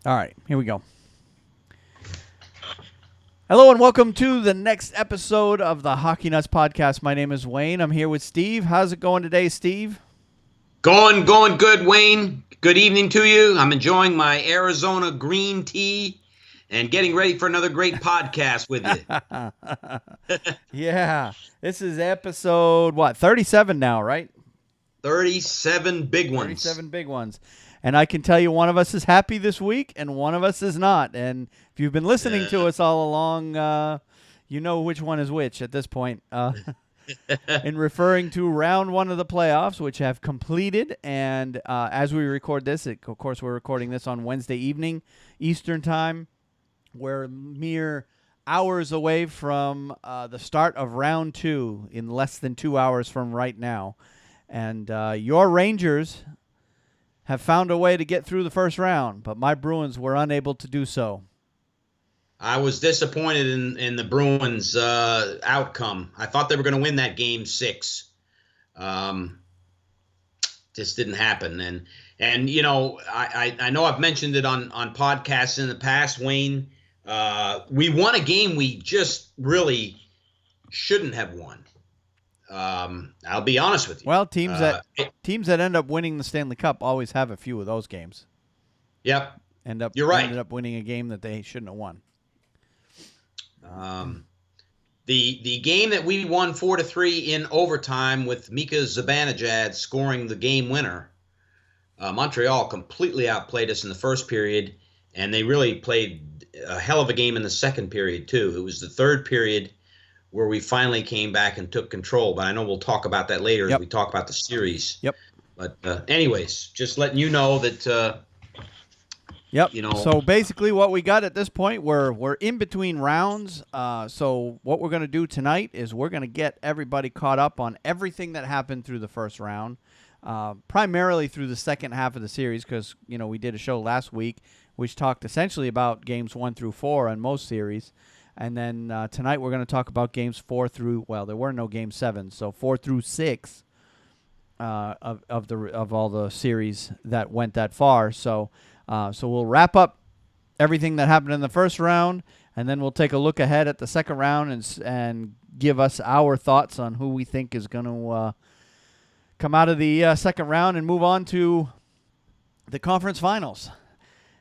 All right, here we go. Hello and welcome to the next episode of the Hockey Nuts Podcast. My name is Wayne. I'm here with Steve. How's it going today, Steve? Going good, Wayne. Good evening to you. I'm enjoying my Arizona green tea and getting ready for another great podcast with you. Yeah, this is episode, 37 now, right? 37 big ones. 37 big ones. And I can tell you one of us is happy this week and one of us is not. And if you've been listening to us all along, you know which one is which at this point. In referring to round one of the playoffs, which have completed. And as we record this, of course, we're recording this on Wednesday evening, Eastern time. We're mere hours away from the start of round two, in less than 2 hours from right now. And your Rangers have found a way to get through the first round, but my Bruins were unable to do so. I was disappointed in the Bruins' outcome. I thought they were going to win that game 6. Just didn't happen. And you know, I know I've mentioned it on podcasts in the past, Wayne. We won a game we just really shouldn't have won. I'll be honest with you. Well, teams that end up winning the Stanley Cup always have a few of those games. Yep. You're right. Ended up winning a game that they shouldn't have won. The game that we won 4-3 in overtime with Mika Zibanejad scoring the game winner, Montreal completely outplayed us in the first period, and they really played a hell of a game in the second period too. It was the third period where we finally came back and took control, but I know we'll talk about that later as we talk about the series. Yep. But anyways, just letting you know that. Yep. You know. So basically, what we got at this point, we're in between rounds. So what we're going to do tonight is we're going to get everybody caught up on everything that happened through the first round, primarily through the second half of the series, because we did a show last week which talked essentially about games 1 through 4 on most series, and then tonight we're going to talk about games 4 through there were no game 7, so 4 through 6 of all the series that went that far. So we'll wrap up everything that happened in the first round, and then we'll take a look ahead at the second round and give us our thoughts on who we think is going to come out of the second round and move on to the conference finals.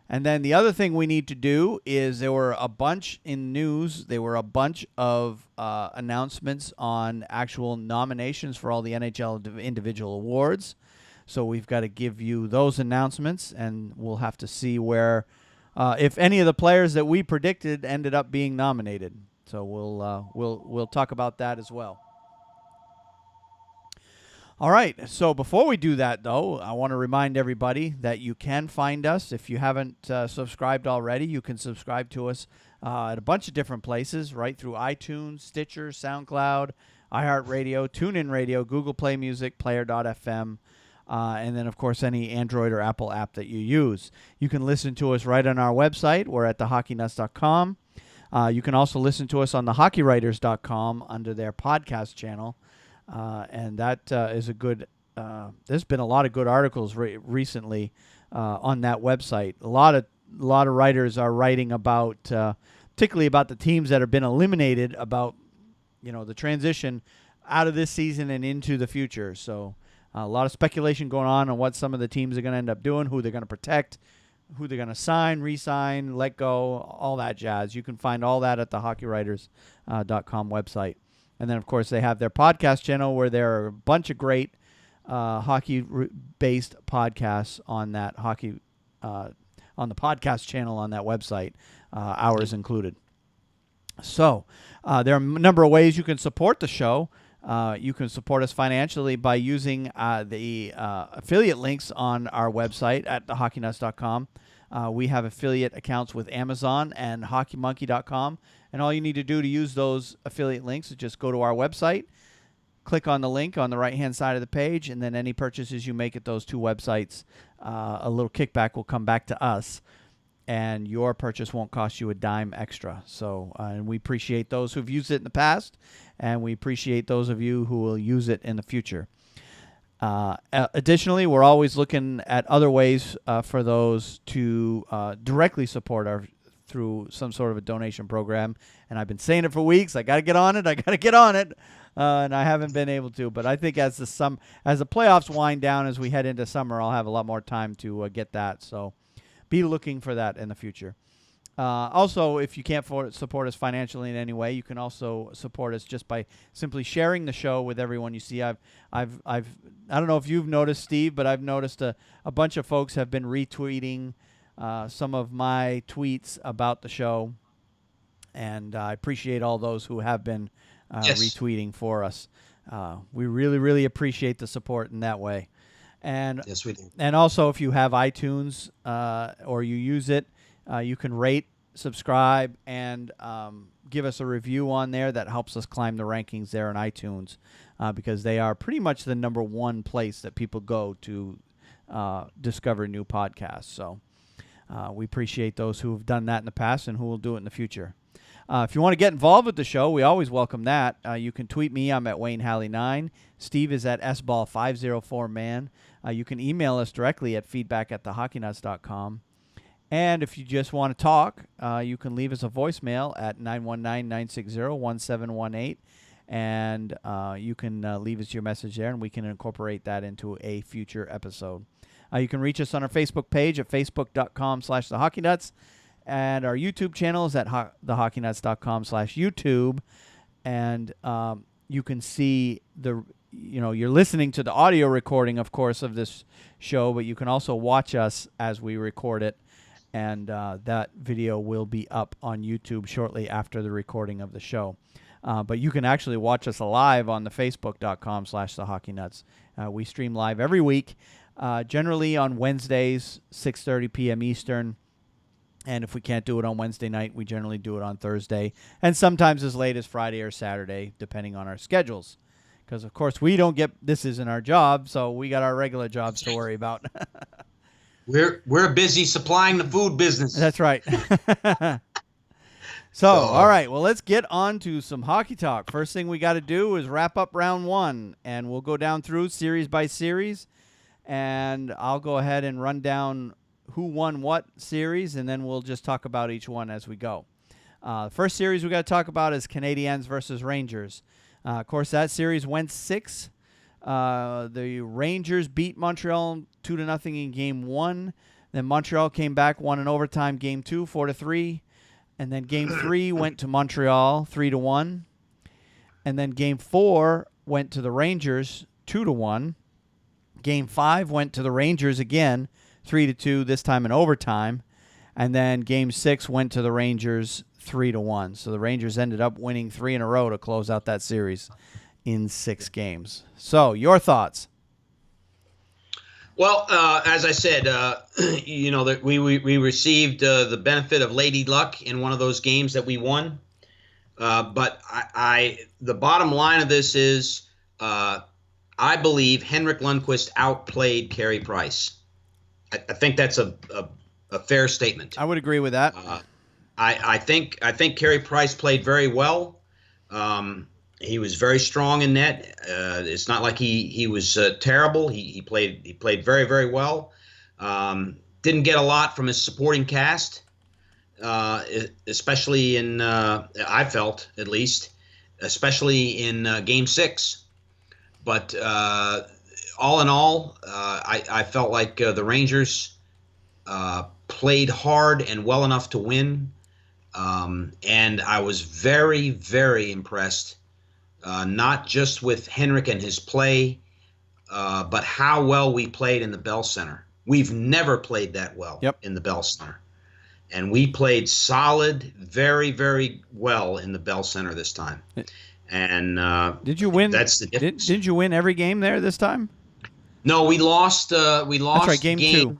And then the other thing we need to do is there were a bunch in news. There were a bunch of announcements on actual nominations for all the NHL individual awards. So we've got to give you those announcements, and we'll have to see where, if any of the players that we predicted ended up being nominated. So we'll talk about that as well. All right. So before we do that, though, I want to remind everybody that you can find us. If you haven't subscribed already, you can subscribe to us at a bunch of different places, right through iTunes, Stitcher, SoundCloud, iHeartRadio, TuneIn Radio, Google Play Music, Player.fm. And then, of course, any Android or Apple app that you use. You can listen to us right on our website. We're at thehockeynuts.com. You can also listen to us on thehockeywriters.com under their podcast channel. And that is a good there's been a lot of good articles recently on that website. A lot of writers are writing about, particularly about the teams that have been eliminated, about the transition out of this season and into the future. So a lot of speculation going on what some of the teams are going to end up doing, who they're going to protect, who they're going to sign, re-sign, let go, all that jazz. You can find all that at the HockeyWriters.com website. And then, of course, they have their podcast channel where there are a bunch of great hockey-based podcasts on that on the podcast channel on that website, ours included. So there are a number of ways you can support the show. You can support us financially by using the affiliate links on our website at thehockeynuts.com. We have affiliate accounts with Amazon and hockeymonkey.com. And all you need to do to use those affiliate links is just go to our website, click on the link on the right-hand side of the page, and then any purchases you make at those two websites, a little kickback will come back to us, and your purchase won't cost you a dime extra. So and we appreciate those who've used it in the past, and we appreciate those of you who will use it in the future. Additionally, we're always looking at other ways for those to directly support our through some sort of a donation program. And I've been saying it for weeks. I got to get on it. And I haven't been able to. But I think as the playoffs wind down, as we head into summer, I'll have a lot more time to get that. So be looking for that in the future. Also, if you can't support us financially in any way, you can also support us just by simply sharing the show with everyone you see. I don't know if you've noticed, Steve, but I've noticed a bunch of folks have been retweeting some of my tweets about the show, and I appreciate all those who have been retweeting for us. We really, really appreciate the support in that way. And yes, we do. And also, if you have iTunes or you use it, you can rate, subscribe, and give us a review on there. That helps us climb the rankings there on iTunes because they are pretty much the number one place that people go to discover new podcasts. So we appreciate those who have done that in the past and who will do it in the future. If you want to get involved with the show, we always welcome that. You can tweet me. I'm at Wayne Halley 9. Steve is at sball504man. You can email us directly at feedback@thehockeynuts.com. And if you just want to talk, you can leave us a voicemail at 919-960-1718. And you can leave us your message there, and we can incorporate that into a future episode. You can reach us on our Facebook page at facebook.com/thehockeynuts. And our YouTube channel is at thehockeynuts.com/YouTube. And you can see you're listening to the audio recording, of course, of this show, but you can also watch us as we record it. And that video will be up on YouTube shortly after the recording of the show. But you can actually watch us live on the facebook.com/thehockeynuts. We stream live every week, generally on Wednesdays, 6:30 p.m. Eastern. And if we can't do it on Wednesday night, we generally do it on Thursday. And sometimes as late as Friday or Saturday, depending on our schedules. Because, of course, this isn't our job, so we got our regular jobs to worry about. We're busy supplying the food business. That's right. So, all right. Well, let's get on to some hockey talk. First thing we got to do is wrap up round one, and we'll go down through series by series, and I'll go ahead and run down who won what series, and then we'll just talk about each one as we go. First series we got to talk about is Canadiens versus Rangers. Of course, that series went 6. The Rangers beat Montreal 2-0 in Game 1. Then Montreal came back, won in overtime Game 2, 4-3. And then Game 3 went to Montreal, 3-1. And then Game 4 went to the Rangers, 2-1. Game 5 went to the Rangers again, 3-2, this time in overtime. And then Game 6 went to the Rangers, 3-1. So the Rangers ended up winning 3 in a row to close out that series in 6 games. So, your thoughts? Well, as I said, that we received the benefit of Lady Luck in one of those games that we won. But the bottom line of this is, I believe Henrik Lundqvist outplayed Carey Price. I think that's a fair statement. I would agree with that. I think Carey Price played very well. He was very strong in net. It's not like he was terrible. He played very, very well. Didn't get a lot from his supporting cast, especially in I felt at least, especially in Game 6. But all in all, I felt like the Rangers played hard and well enough to win. And I was very, very impressed, not just with Henrik and his play, but how well we played in the Bell Center. We've never played that well in the Bell Center. And we played solid, very, very well in the Bell Center this time. And did you win? That's the difference. Did you win every game there this time? No, we lost. That's right, game 2.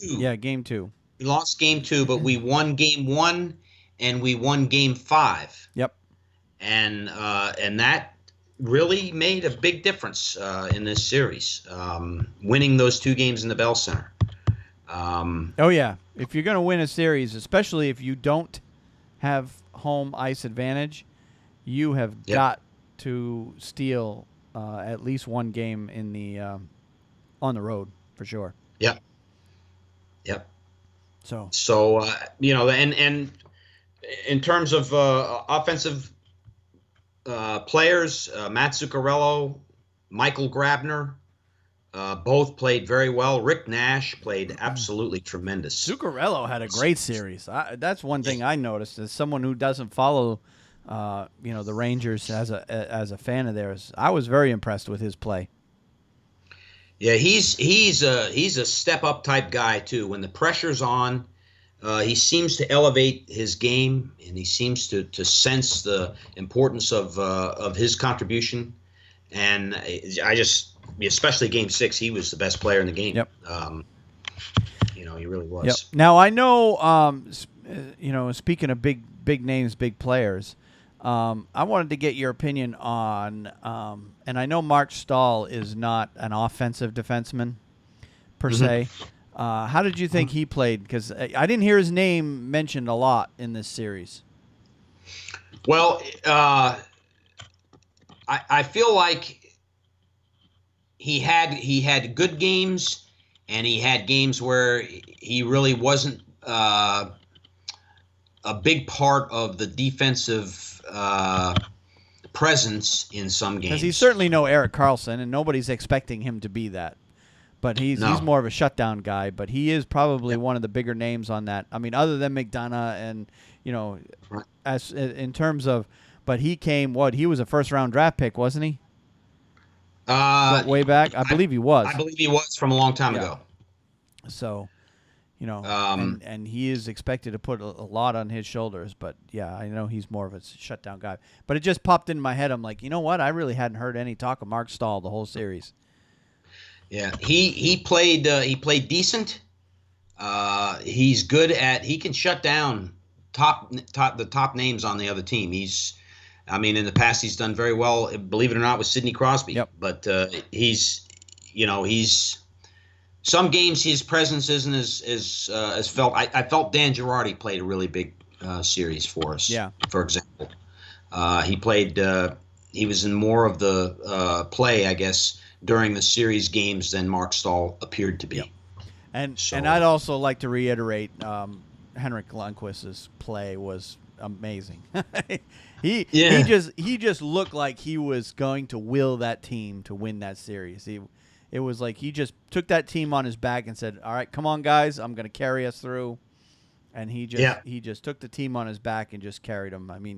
Yeah, Game 2. We lost Game 2, but we won Game 1 and we won Game 5. Yep. And that really made a big difference in this series, winning those 2 games in the Bell Center. Oh, yeah. If you're going to win a series, especially if you don't have home ice advantage, you have got to steal at least one game in the on the road for sure. Yep. Yep. So and in terms of offensive players, Matt Zuccarello, Michael Grabner, both played very well. Rick Nash played absolutely tremendous. Zuccarello had a great series. That's one thing I noticed as someone who doesn't follow, the Rangers as a fan of theirs. I was very impressed with his play. Yeah, he's a step up type guy too. When the pressure's on, he seems to elevate his game, and he seems to sense the importance of his contribution. And especially Game 6, he was the best player in the game. Yep. He really was. Yep. Now I know, speaking of big names, big players, I wanted to get your opinion on, and I know Mark Stahl is not an offensive defenseman per se. How did you think he played? Because I didn't hear his name mentioned a lot in this series. Well, I feel like he had good games, and he had games where he really wasn't a big part of the defensive presence in some games. Because he's certainly no Erik Karlsson, and nobody's expecting him to be that. But he's more of a shutdown guy. But he is probably one of the bigger names on that. I mean, other than McDonough, and as in terms of, but he came. He was a first-round draft pick, wasn't he? Way back, I believe he was. I believe he was from a long time ago. So, and he is expected to put a lot on his shoulders. But yeah, I know he's more of a shutdown guy. But it just popped in my head. I'm like, you know what? I really hadn't heard any talk of Mark Stahl the whole series. Yeah, he played decent. He's good he can shut down the top names on the other team. In the past he's done very well, believe it or not, with Sidney Crosby. Yep. But he's some games his presence isn't as felt. I felt Dan Girardi played a really big series for us. Yeah. For example, he played. He was in more of the play, I guess, during the series games than Mark Stahl appeared to be. Yep. And I'd also like to reiterate, Henrik Lundqvist's play was amazing. He just looked like he was going to will that team to win that series. It was like he just took that team on his back and said, "All right, come on, guys, I'm going to carry us through." And he just took the team on his back and just carried them. I mean,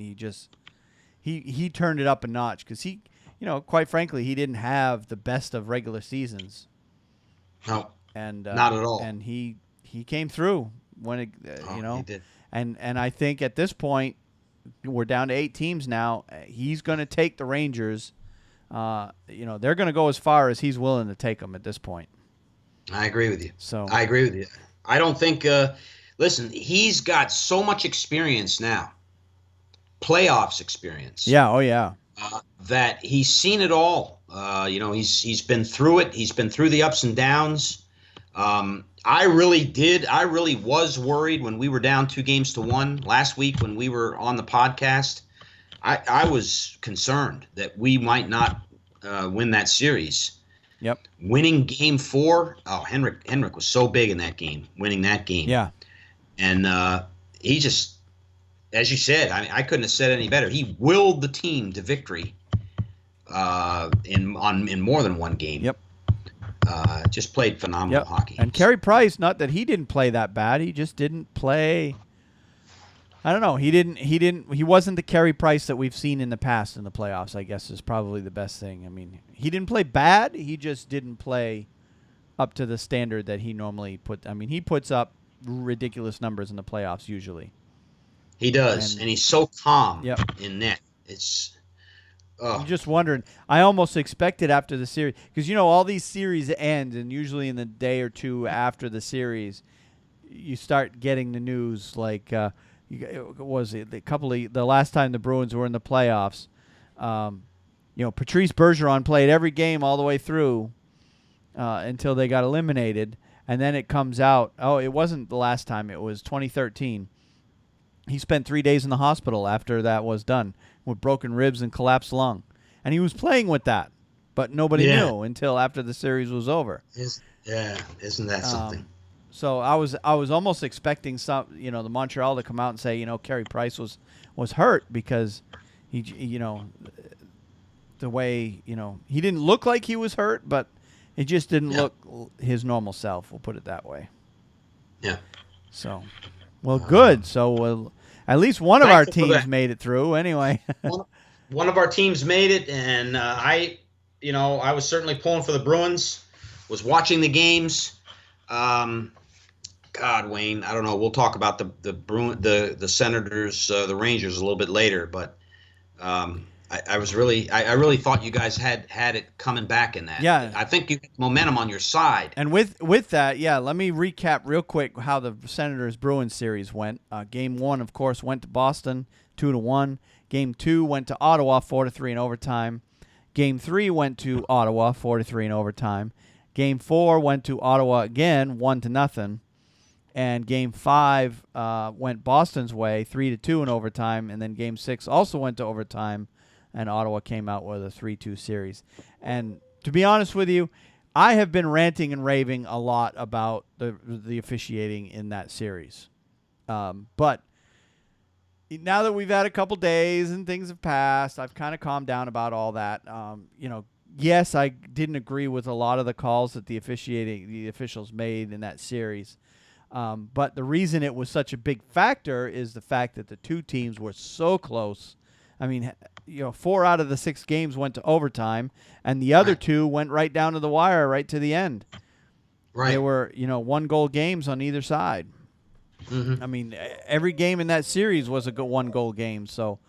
he turned it up a notch because he, quite frankly, he didn't have the best of regular seasons. No, and not at all. And he came through when it, he did. And I think at this point, we're down to 8 teams now. He's going to take the Rangers. They're going to go as far as he's willing to take them at this point. I agree with you. So I agree with you. I don't think. Listen, he's got so much experience now, playoffs experience. Yeah. Oh yeah. That he's seen it all. He's been through it. He's been through the ups and downs. I really was worried when we were down 2-1 last week when we were on the podcast. I was concerned that we might not win that series. Yep. Winning Game 4. Oh, Henrik was so big in that game. Winning that game. Yeah. And he just, as you said, I couldn't have said any better. He willed the team to victory in more than one game. Yep. Just played phenomenal hockey. And Carey Price, not that he didn't play that bad, he just didn't play. I don't know. He wasn't the Carey Price that we've seen in the past in the playoffs, I guess is probably the best thing. I mean, he didn't play bad. He just didn't play up to the standard that he normally put. I mean, he puts up ridiculous numbers in the playoffs usually. He does, and he's so calm in net. It's I'm just wondering. I almost expected after the series, because all these series end, and usually in the day or two after the series, you start getting the news like the last time the Bruins were in the playoffs. Patrice Bergeron played every game all the way through until they got eliminated, and then it comes out. Oh, it wasn't the last time. It was 2013. He spent 3 days in the hospital after that was done with broken ribs and collapsed lung. And he was playing with that. but nobody knew until after the series was over. Isn't that something? So I was almost expecting the Montreal to come out and say, Carey Price was hurt because he, the way, he didn't look like he was hurt, but it just didn't look his normal self. We'll put it that way. Yeah. So, well, good. So at least one of our teams made it through anyway. One of our teams made it, and I was certainly pulling for the Bruins, was watching the games. God, Wayne, I don't know. We'll talk about the Senators, the Rangers a little bit later, but I really thought you guys had it coming back in that. Yeah. I think you had momentum on your side. And with that, let me recap real quick how the Senators-Bruins series went. Game 1, of course, went to Boston 2-1. Game 2 went to Ottawa 4-3 in overtime. Game 3 went to Ottawa 4-3 in overtime. Game 4 went to Ottawa again 1-0. And Game 5 went Boston's way 3-2 in overtime. And then Game 6 also went to overtime, and Ottawa came out with a 3-2 series. And to be honest with you, I have been ranting and raving a lot about the officiating in that series. But now that we've had a couple days and things have passed, I've kind of calmed down about all that. Yes, I didn't agree with a lot of the calls that the officials made in that series. But the reason it was such a big factor is the fact that the two teams were so close. I mean, 4 out of the 6 games went to overtime, and the other 2 went right down to the wire, right to the end. Right. They were, 1-goal games on either side. Mm-hmm. I mean, every game in that series was a 1-goal game. So,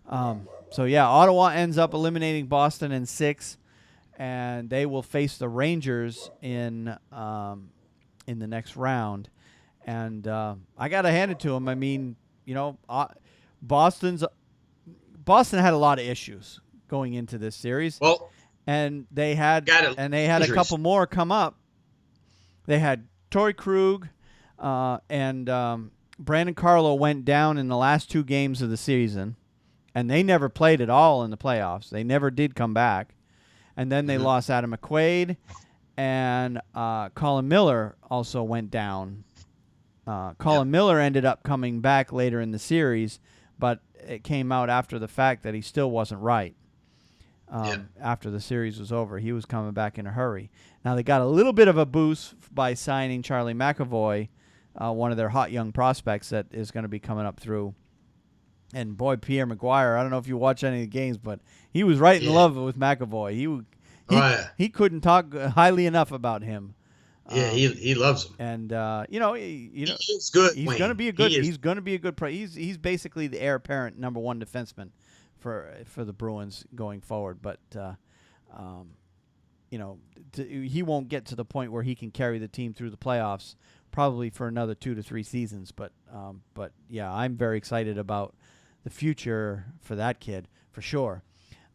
Ottawa ends up eliminating Boston in 6, and they will face the Rangers in the next round. And I got to hand it to them. I mean, Boston had a lot of issues going into this series. Well, and they had a couple more come up. They had Torrey Krug and Brandon Carlo went down in the last 2 games of the season, and they never played at all in the playoffs. They never did come back. And then they lost Adam McQuaid, and Colin Miller also went down. Colin Miller ended up coming back later in the series, but it came out after the fact that he still wasn't right. After the series was over, he was coming back in a hurry. Now they got a little bit of a boost by signing Charlie McAvoy, one of their hot young prospects that is going to be coming up through. And boy, Pierre Maguire, I don't know if you watch any of the games, but he was right in love with McAvoy. He couldn't talk highly enough about him. Yeah, he loves him, and he's good. He's going to be a good. He's going to be a good. He's basically the heir apparent number 1 defenseman for the Bruins going forward. But he won't get to the point where he can carry the team through the playoffs probably for another 2 to 3 seasons. But I'm very excited about the future for that kid for sure.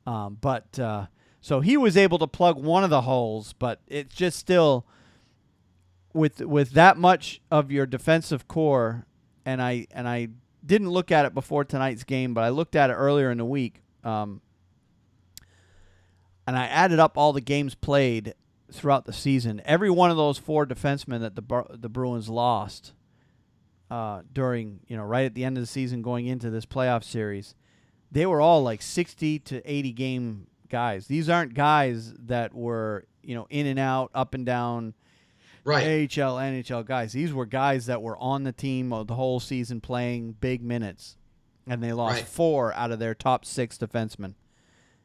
So he was able to plug one of the holes, but it's just still. With that much of your defensive core, and I didn't look at it before tonight's game, but I looked at it earlier in the week, and I added up all the games played throughout the season. Every one of those 4 defensemen that the Bruins lost during right at the end of the season going into this playoff series, they were all like 60 to 80 game guys. These aren't guys that were in and out, up and down. Right. AHL, NHL guys. These were guys that were on the team the whole season playing big minutes, and they lost 4 out of their top 6 defensemen.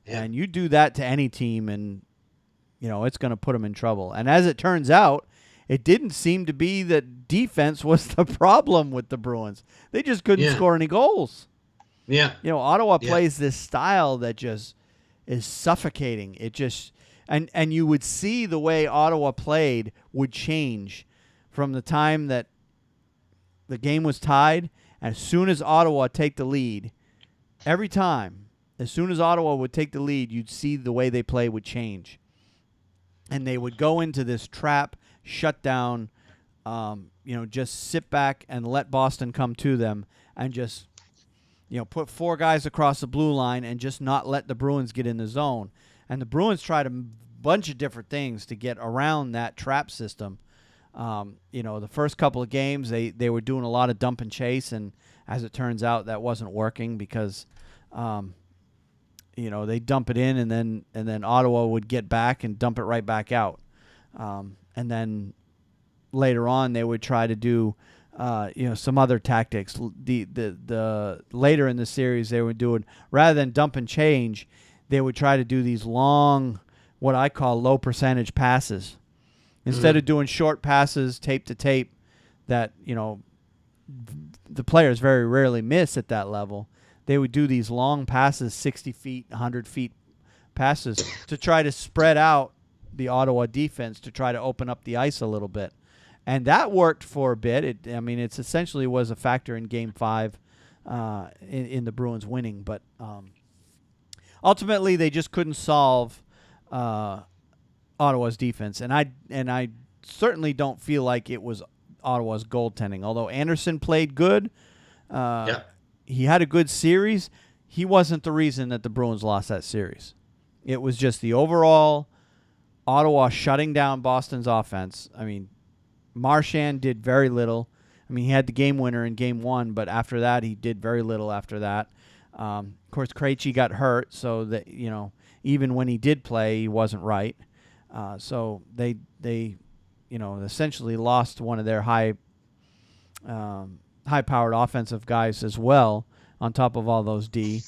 Yeah. And you do that to any team, and it's going to put them in trouble. And as it turns out, it didn't seem to be that defense was the problem with the Bruins. They just couldn't score any goals. Yeah. Ottawa plays this style that just is suffocating. It just. And you would see the way Ottawa played would change from the time that the game was tied. As soon as Ottawa take the lead, every time, as soon as Ottawa would take the lead, you'd see the way they play would change. And they would go into this trap, shut down, just sit back and let Boston come to them and just, put 4 guys across the blue line and just not let the Bruins get in the zone. And the Bruins tried a bunch of different things to get around that trap system. The first couple of games, they were doing a lot of dump and chase, and as it turns out, that wasn't working because, they dump it in, and then Ottawa would get back and dump it right back out. And then later on, they would try to do, some other tactics. The later in the series, they were doing, rather than dump and change, they would try to do these long, what I call low percentage passes. Instead of doing short passes, tape to tape, that, the players very rarely miss at that level, they would do these long passes, 60 feet, 100 feet passes, to try to spread out the Ottawa defense, to try to open up the ice a little bit. And that worked for a bit. It essentially was a factor in Game 5 in the Bruins winning. But ultimately, they just couldn't solve Ottawa's defense, and I certainly don't feel like it was Ottawa's goaltending. Although Anderson played good, he had a good series. He wasn't the reason that the Bruins lost that series. It was just the overall Ottawa shutting down Boston's offense. I mean, Marchand did very little. I mean, he had the game winner in Game 1, but after that, he did very little after that. Of course, Krejci got hurt, so that even when he did play, he wasn't right. So they essentially lost one of their high-powered offensive guys as well, on top of all those D.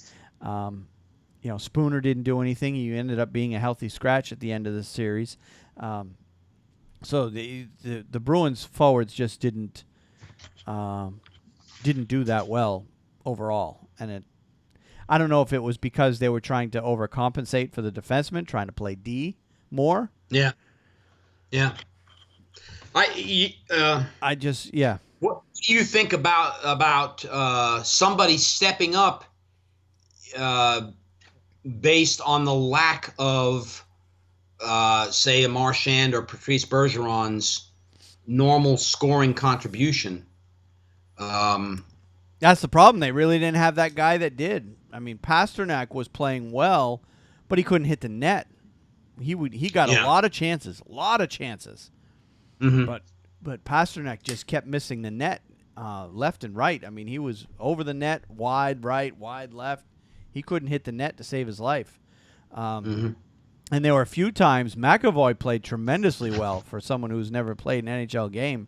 Spooner didn't do anything. He ended up being a healthy scratch at the end of the series. So the Bruins forwards just didn't do that well overall, and I don't know if it was because they were trying to overcompensate for the defensemen, trying to play D more. Yeah. What do you think about somebody stepping up based on the lack of, say, a Marchand or Patrice Bergeron's normal scoring contribution? That's the problem. They really didn't have that guy that did. I mean, Pasternak was playing well, but he couldn't hit the net. He got a lot of chances. Mm-hmm. But Pasternak just kept missing the net left and right. I mean, he was over the net, wide right, wide left. He couldn't hit the net to save his life. And there were a few times McAvoy played tremendously well for someone who's never played an NHL game.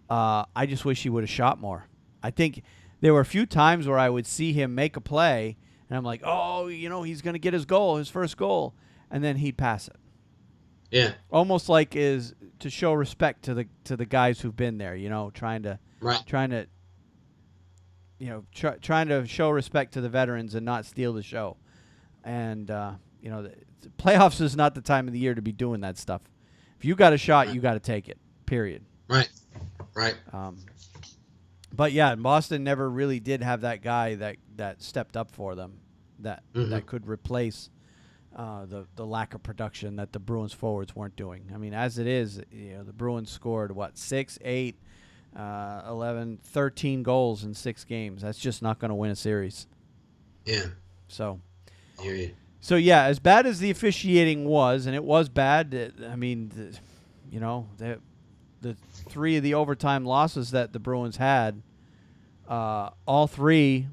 I just wish he would have shot more. I think there were a few times where I would see him make a play, and I'm like, he's going to get his first goal, and then he'd pass it. Yeah. Almost like is to show respect to the guys who've been there, trying to show respect to the veterans and not steal the show. And the playoffs is not the time of the year to be doing that stuff. If you got a shot, you got to take it. Period. Right. But yeah, Boston never really did have that guy that stepped up for them, that could replace the lack of production that the Bruins forwards weren't doing. I mean, as it is, the Bruins scored 6, 8, 11, 13 goals in 6 games. That's just not going to win a series. Yeah. So. I hear you. So yeah, as bad as the officiating was, and it was bad. I mean, the 3 of the overtime losses that the Bruins had, all 3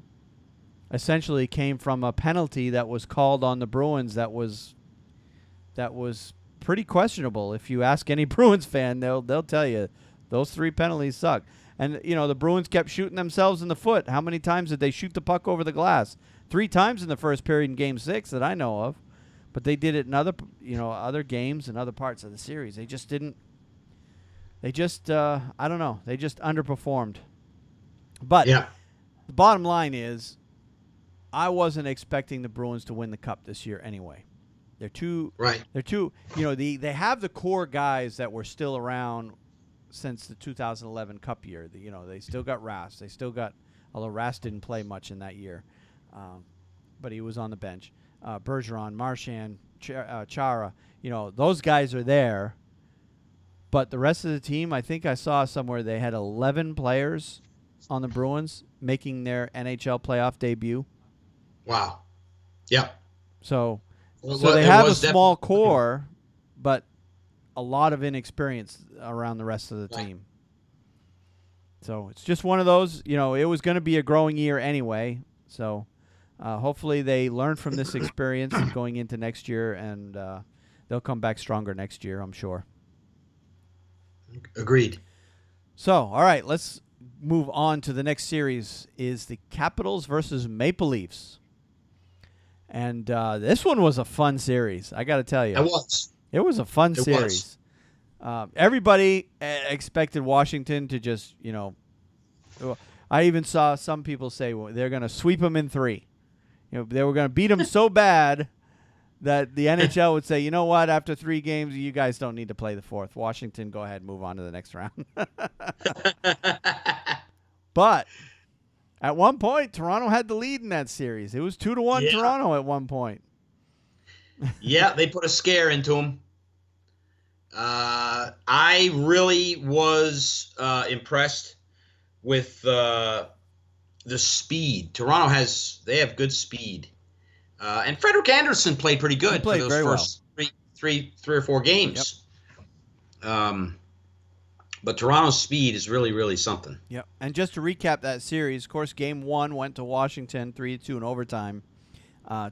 essentially came from a penalty that was called on the Bruins that was pretty questionable. If you ask any Bruins fan, they'll tell you those 3 penalties suck. And the Bruins kept shooting themselves in the foot. How many times did they shoot the puck over the glass? 3 times in the first period in Game 6 that I know of. But they did it in other games and other parts of the series. They just didn't. They just I don't know. They just underperformed. But the bottom line is, I wasn't expecting the Bruins to win the Cup this year anyway. They're too. They have the core guys that were still around since the 2011 Cup year. They still got Rask. They still got, although Rask didn't play much in that year, but he was on the bench. Bergeron, Marchand, Chara. Those guys are there. But the rest of the team, I think I saw somewhere they had 11 players on the Bruins making their NHL playoff debut. Wow. Yep. So So they have a small core, but a lot of inexperience around the rest of the team. So it's just one of those, it was going to be a growing year anyway. So hopefully they learn from this experience going into next year, and they'll come back stronger next year, I'm sure. Agreed. So, all right, let's move on to the next series is the Capitals versus Maple Leafs. And this one was a fun series, I got to tell you. It was a fun series. Everybody expected Washington to just, I even saw some people say they're going to sweep them in 3. They were going to beat them so bad that the NHL would say, you know what, after 3 games, you guys don't need to play the 4th. Washington, go ahead and move on to the next round. But at one point, Toronto had the lead in that series. It was 2-1 Toronto at one point. Yeah, they put a scare into them. I really was impressed with the speed. Toronto have good speed. And Frederik Andersen played pretty good for those first three or four games. Yep. But Toronto's speed is really, really something. Yep. And just to recap that series, of course, Game 1 went to Washington 3-2 in overtime.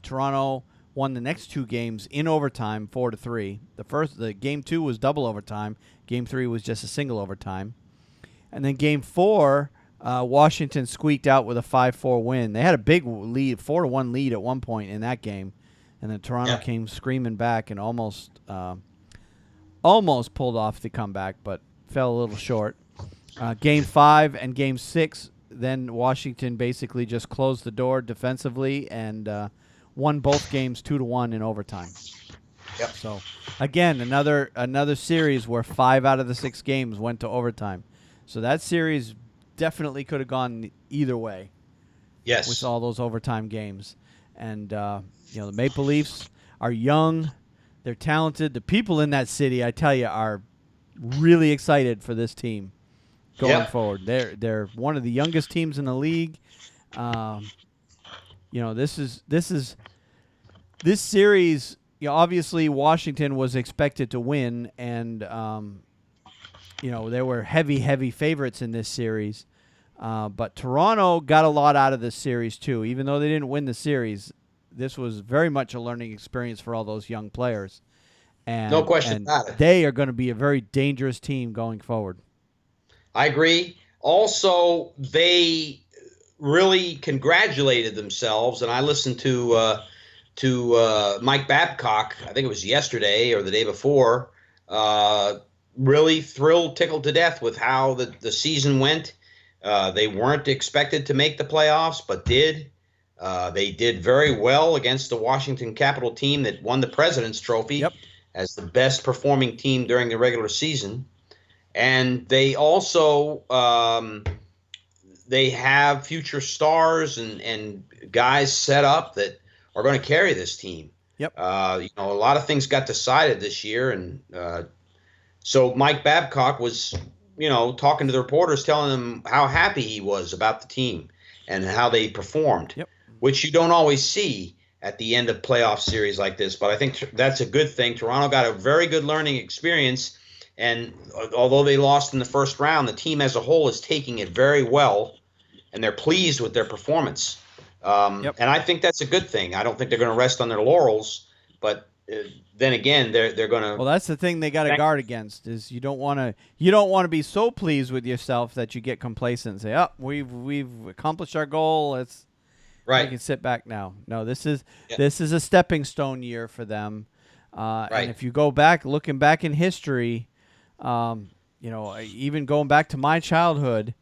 Toronto won the next 2 games in overtime 4-3. The Game 2 was double overtime. Game 3 was just a single overtime. And then Game 4, Washington squeaked out with a 5-4 win. They had a big lead, 4-1 lead at one point in that game, and then Toronto came screaming back and almost pulled off the comeback, but fell a little short. Game 5 and Game 6, then Washington basically just closed the door defensively and won both games 2-1 in overtime. Yep. So again, another series where 5 out of the 6 games went to overtime. So that series definitely could have gone either way. Yes. With all those overtime games. And, the Maple Leafs are young. They're talented. The people in that city, I tell you, are really excited for this team going forward. They're one of the youngest teams in the league. This series, obviously Washington was expected to win, and there were heavy favorites in this series. But Toronto got a lot out of this series, too. Even though they didn't win the series, this was very much a learning experience for all those young players. And, no question about it. They are going to be a very dangerous team going forward. I agree. Also, they really congratulated themselves, and I listened to Mike Babcock, I think it was yesterday or the day before, really thrilled, tickled to death with how the season went. They weren't expected to make the playoffs, but did. They did very well against the Washington Capitol team that won the President's Trophy as the best performing team during the regular season. And they also they have future stars and guys set up that are going to carry this team. Yep. A lot of things got decided this year, and so Mike Babcock was, talking to the reporters, telling them how happy he was about the team and how they performed, which you don't always see at the end of playoff series like this. But I think that's a good thing. Toronto got a very good learning experience, and although they lost in the first round, the team as a whole is taking it very well, and they're pleased with their performance. And I think that's a good thing. I don't think they're going to rest on their laurels, but then again, they're going to. Well, that's the thing they got to guard against is you don't want to be so pleased with yourself that you get complacent and say, "Oh, we've accomplished our goal. It's right. We can sit back now." No, this is a stepping stone year for them. And if you go back, looking back in history, even going back to my childhood.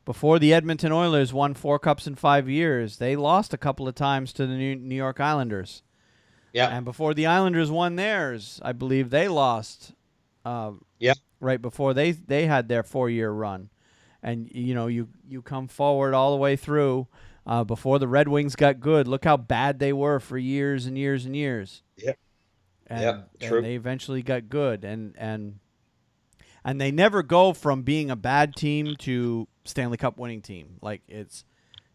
Before the Edmonton Oilers won 4 cups in 5 years, they lost a couple of times to the New York Islanders. Yeah. And before the Islanders won theirs, I believe they lost right before they had their 4-year run. And, you come forward all the way through before the Red Wings got good. Look how bad they were for years and years and years. Yep. And, true. And they eventually got good. And they never go from being a bad team to Stanley Cup winning team. Like it's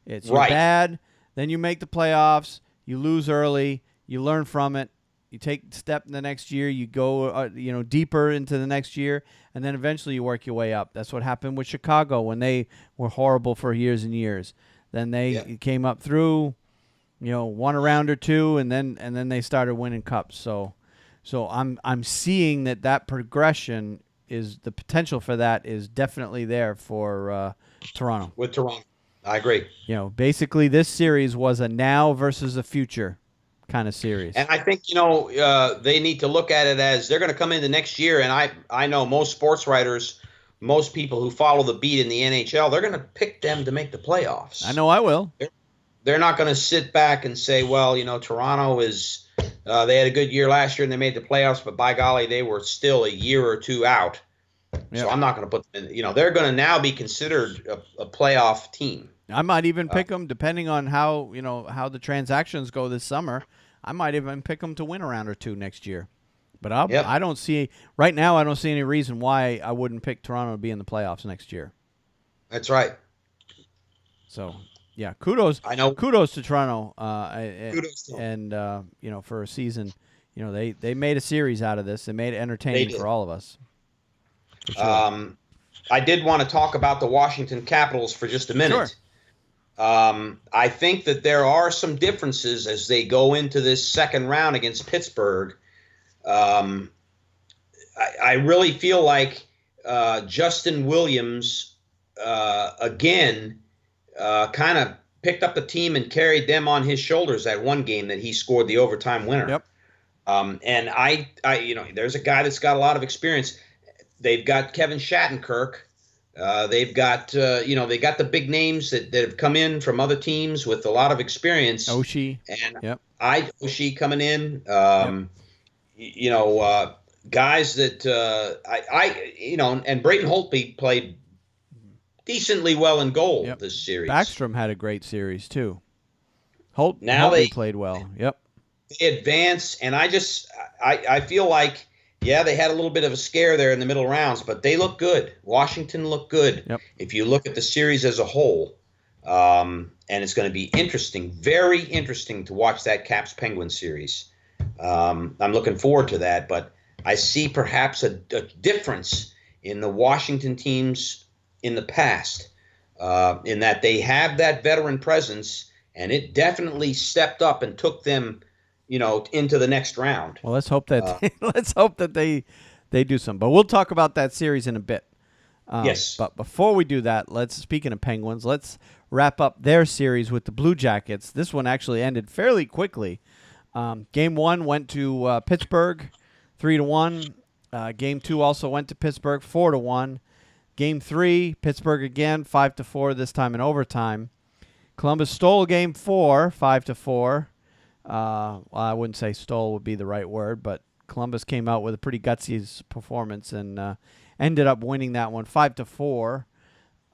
you're bad, then you make the playoffs, you lose early, you learn from it, You take a step in the next year, you go deeper into the next year, and then eventually you work your way up. That's what happened with Chicago when they were horrible for years and years. Then they came up through, won a round or two, and then they started winning cups. So I'm seeing that progression is the potential for that is definitely there for Toronto. With Toronto, I agree. Basically this series was a now versus a future kind of series. And I think, they need to look at it as they're going to come into next year. And I know most sports writers, most people who follow the beat in the NHL, they're going to pick them to make the playoffs. I know I will. They're not going to sit back and say, well, Toronto is they had a good year last year and they made the playoffs, but by golly, they were still a year or two out. Yep. So I'm not going to put them in. They're going to now be considered a playoff team. I might even pick them, depending on how the transactions go this summer. I might even pick them to win a round or two next year. But I don't see right now. I don't see any reason why I wouldn't pick Toronto to be in the playoffs next year. That's right. So yeah, kudos. I know. Kudos to Toronto. Kudos to them. And for a season, they made a series out of this. They made it entertaining for all of us. For sure. I did want to talk about the Washington Capitals for just a minute. Sure. I think that there are some differences as they go into this second round against Pittsburgh. I really feel like Justin Williams again kind of picked up the team and carried them on his shoulders that one game that he scored the overtime winner. Yep. And I there's a guy that's got a lot of experience. They've got Kevin Shattenkirk. They've got they got the big names that have come in from other teams with a lot of experience. Oshie. And Oshie coming in. Guys that and Braden Holtby played decently well in goal this series. Backstrom had a great series too. Holtby played well. Yep. They advanced, and I feel like they had a little bit of a scare there in the middle rounds, but they look good. Washington looked good. Yep. If you look at the series as a whole, and it's going to be interesting, very interesting to watch that Caps-Penguins series. I'm looking forward to that, but I see perhaps a difference in the Washington teams in the past, in that they have that veteran presence, and it definitely stepped up and took them into the next round. Well, let's hope that they do some. But we'll talk about that series in a bit. Yes. But before we do that, speaking of Penguins, let's wrap up their series with the Blue Jackets. This one actually ended fairly quickly. Game 1 went to Pittsburgh, 3-1. Game 2 also went to Pittsburgh, 4-1. Game 3, Pittsburgh again, 5-4. This time in overtime. Columbus stole Game 4, 5-4. I wouldn't say stole would be the right word, but Columbus came out with a pretty gutsy performance and ended up winning that one 5-4.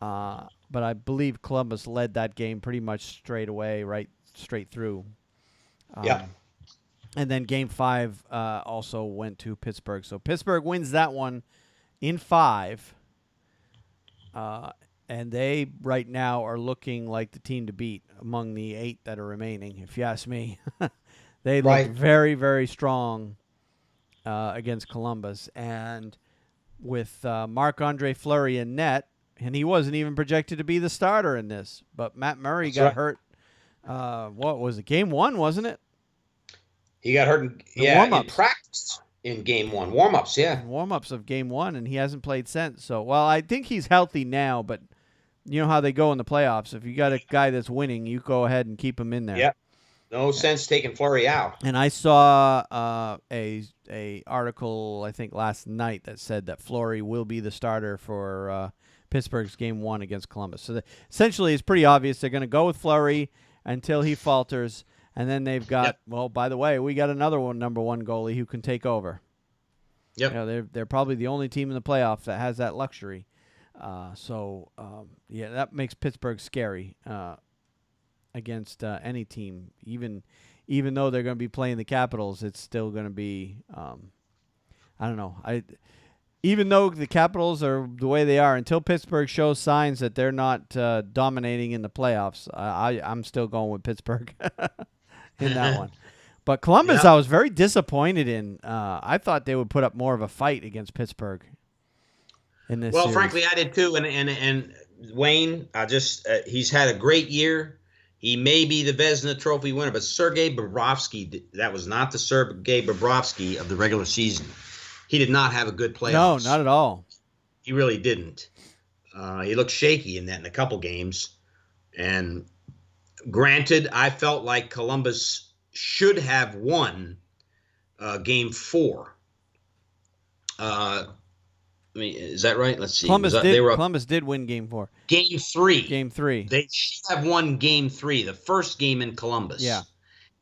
But I believe Columbus led that game pretty much straight through. And then Game 5 also went to Pittsburgh. So Pittsburgh wins that one in 5. And they, right now, are looking like the team to beat among the 8 that are remaining, if you ask me. They look very, very strong against Columbus. And with Marc-Andre Fleury in net, and he wasn't even projected to be the starter in this, but Matt Murray got hurt. What was it? Game 1, wasn't it? He got hurt in practice in Game 1. Warm-ups, Warm-ups of Game 1, and he hasn't played since. So, I think he's healthy now, but you know how they go in the playoffs. If you got a guy that's winning, you go ahead and keep him in there. Yep. No sense taking Fleury out. And I saw a article, I think, last night that said that Fleury will be the starter for Pittsburgh's Game 1 against Columbus. So essentially, it's pretty obvious they're going to go with Fleury until he falters. And then they've got, by the way, we got another number 1 goalie who can take over. Yep. They're probably the only team in the playoffs that has that luxury. That makes Pittsburgh scary against any team. Even though they're going to be playing the Capitals, it's still going to be, I don't know. Even though the Capitals are the way they are, until Pittsburgh shows signs that they're not dominating in the playoffs, I'm still going with Pittsburgh in that one. But Columbus, Yeah. I was very disappointed in. I thought they would put up more of a fight against Pittsburgh in this Well, series. frankly, I did too. And Wayne, he's had a great year. He may be the Vezina Trophy winner, but Sergei Bobrovsky, that was not the Sergei Bobrovsky of the regular season. He did not have a good playoffs. No, not at all. He really didn't. He looked shaky in a couple games. And granted, I felt like Columbus should have won Game 4. Is that right? Let's see. Columbus did win Game 4. Game 3. Game 3. They should have won Game 3, the first game in Columbus. Yeah.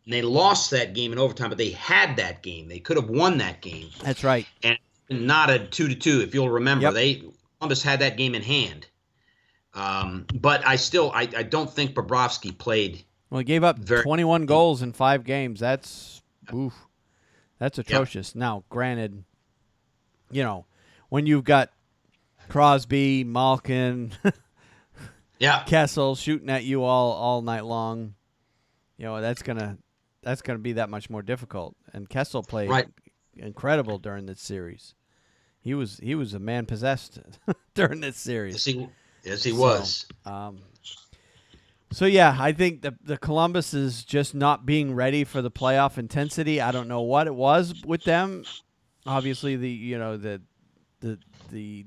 And they lost that game in overtime, but they had that game. They could have won that game. That's right. And not a 2-2, if you'll remember. Yep. Columbus had that game in hand. But I don't think Bobrovsky played. Well, he gave up 21 goals in 5 games. That's atrocious. Yep. Now, granted, when you've got Crosby, Malkin, Kessel shooting at you all night long, that's gonna be that much more difficult. And Kessel played incredible during this series. He was a man possessed during this series. Yes, he was. So yeah, I think the Columbus is just not being ready for the playoff intensity. I don't know what it was with them. Obviously, the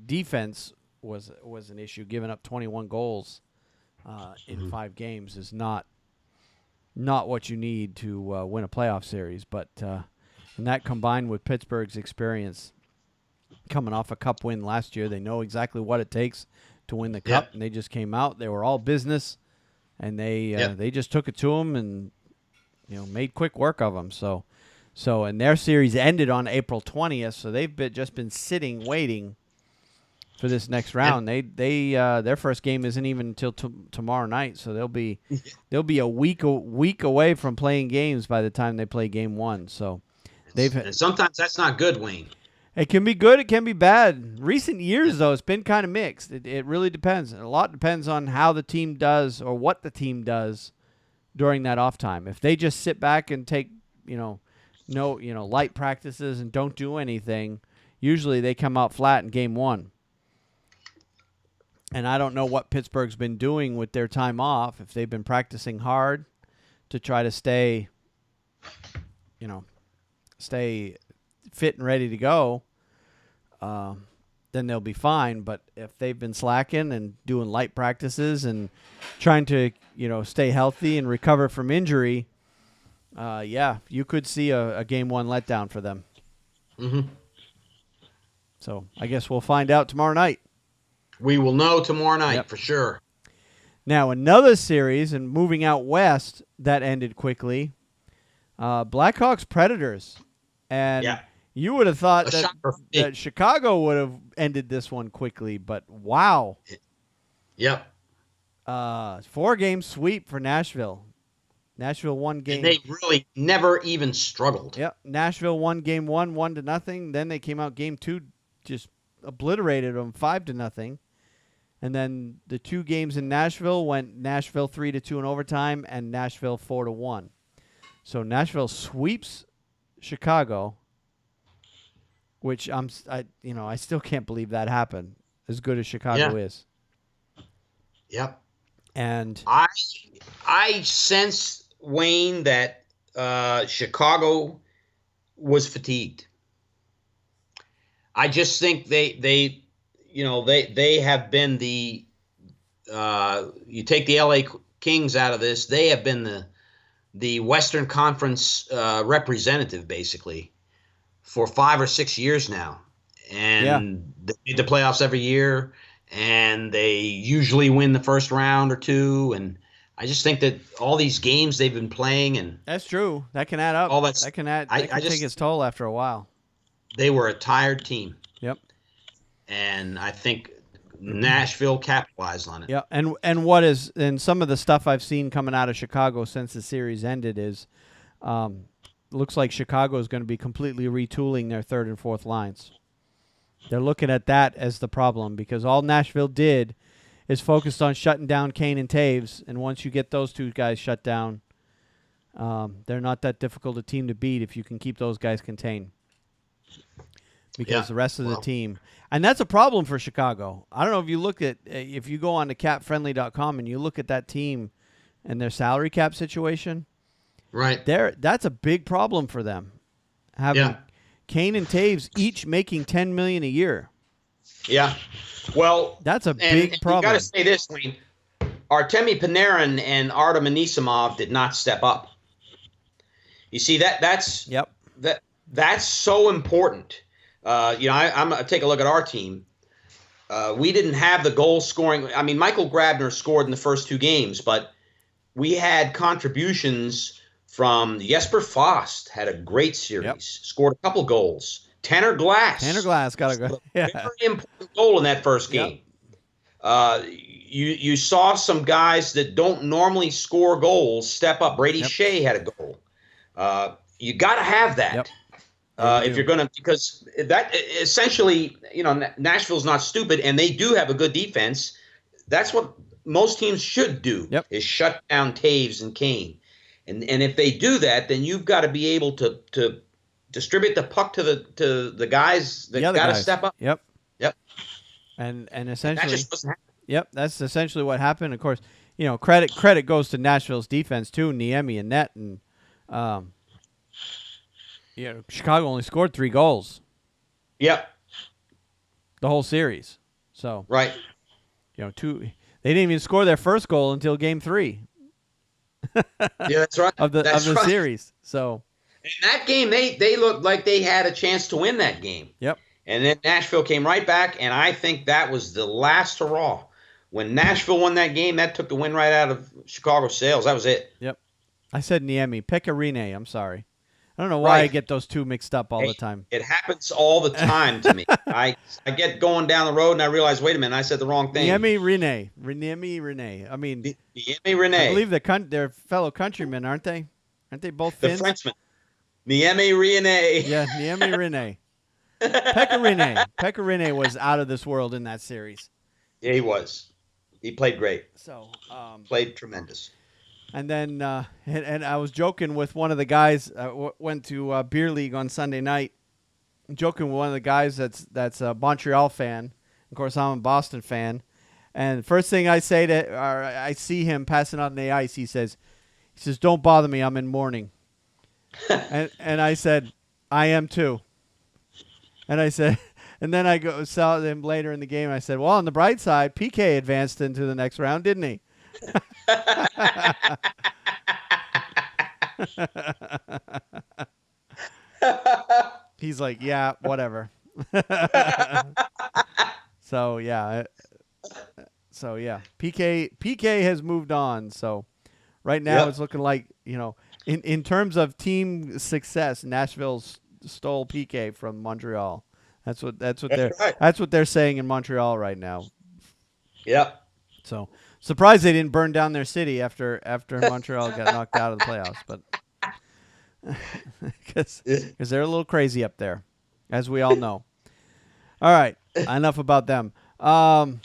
defense was an issue. Giving up 21 goals in 5 games is not what you need to win a playoff series. But and that combined with Pittsburgh's experience coming off a cup win last year, they know exactly what it takes to win the cup, and they just came out. They were all business, and they just took it to them and made quick work of them. So and their series ended on April 20th, so they've just been sitting waiting for this next round. Their first game isn't even until tomorrow night, so they'll be a week away from playing games by the time they play game 1. So and sometimes that's not good, Wayne. It can be good, it can be bad. Recent years, though, it's been kind of mixed. It really depends. A lot depends on how the team does or what the team does during that off time. If they just sit back and take, light practices and don't do anything, usually they come out flat in game 1. And I don't know what Pittsburgh's been doing with their time off, if they've been practicing hard to try to stay fit and ready to go, then they'll be fine. But if they've been slacking and doing light practices and trying to, stay healthy and recover from injury, you could see a game 1 letdown for them. Mm-hmm. So I guess we'll find out tomorrow night. We will know tomorrow night for sure. Now, another series, and moving out west, that ended quickly. Blackhawks Predators. And you would have thought that Chicago would have ended this one quickly, but wow. Yep. 4-game sweep for Nashville. Nashville won game. And they really never even struggled. Yep. Nashville won game 1, 1-0. Then they came out game 2, just obliterated them 5-0. And then the 2 games in Nashville went Nashville 3-2 in overtime and Nashville 4-1. So Nashville sweeps Chicago, which I still can't believe that happened. As good as Chicago is. Yep. And I sense, Wayne, that Chicago was fatigued. I just think they have been the you take the LA Kings out of this, they have been the Western Conference representative basically for 5 or 6 years now, and they make the playoffs every year, and they usually win the first round or 2. And I just think that all these games they've been playing, and that's true, that can add up. That can take its toll after a while. They were a tired team. Yep. And I think Nashville capitalized on it. Yeah, and some of the stuff I've seen coming out of Chicago since the series ended is looks like Chicago is going to be completely retooling their 3rd and 4th lines. They're looking at that as the problem, because all Nashville did is focused on shutting down Kane and Taves, and once you get those 2 guys shut down, They're not that difficult a team to beat if you can keep those guys contained. Because the rest of the team, and that's a problem for Chicago. I don't know if you look at, if you go on to capfriendly.com and you look at that team and their salary cap situation, right? That's a big problem for them. Having Kane and Taves each making $10 million a year. Yeah, well, that's a big problem. You got to say this, Wayne. Artemi Panarin and Artem Anisimov did not step up. You see that's so important. I'm going to take a look at our team. We didn't have the goal scoring. I mean, Michael Grabner scored in the first 2 games, but we had contributions from Jesper Fast, had a great series, scored a couple goals. Tanner Glass got a good, very important goal in that first game. You saw some guys that don't normally score goals step up. Brady Shea had a goal. You got to have that. If you're going to, because that essentially, Nashville's not stupid, and they do have a good defense. That's what most teams should do, is shut down Taves and Kane. And if they do that, then you've got to be able to distribute the puck to the guys that got to step up. Yep. And essentially, that just doesn't happen. That's essentially what happened. Of course, credit goes to Nashville's defense too, Niemi and net, and Chicago only scored 3 goals. Yep. The whole series. So right. They didn't even score their first goal until Game 3. That's right. of the series. So in that game, they looked like they had a chance to win that game. Yep. And then Nashville came right back, and I think that was the last hurrah. When Nashville won that game, that took the win right out of Chicago's sails. That was it. Yep. I said Niemi. Pecorine, I'm sorry. I don't know why I get those two mixed up all the time. It happens all the time to me. I get going down the road, and I realize, wait a minute, I said the wrong thing. Niemi Rene. I mean, Niemi Rene. I believe they're fellow countrymen, aren't they? Aren't they both Finns? The Frenchman. Niemi Rene. Yeah, Niemi Rene. Pecorine was out of this world in that series. Yeah, he was. He played great. So played tremendous. And then and I was joking with one of the guys. Went to beer league on Sunday night. Joking with one of the guys that's a Montreal fan. Of course, I'm a Boston fan. And first thing I say I see him passing on the ice. He says, "Don't bother me. I'm in mourning." and I said, "I am too." And I said, and then I saw him later in the game. And I said, "Well, on the bright side, PK advanced into the next round, didn't he?" He's like, "Yeah, whatever." So yeah, PK has moved on. So right now it's looking like, in terms of team success, Nashville stole PK from Montreal. That's what they're saying in Montreal right now. Yep. So surprised they didn't burn down their city after Montreal got knocked out of the playoffs, but because they're a little crazy up there, as we all know. All right, enough about them. All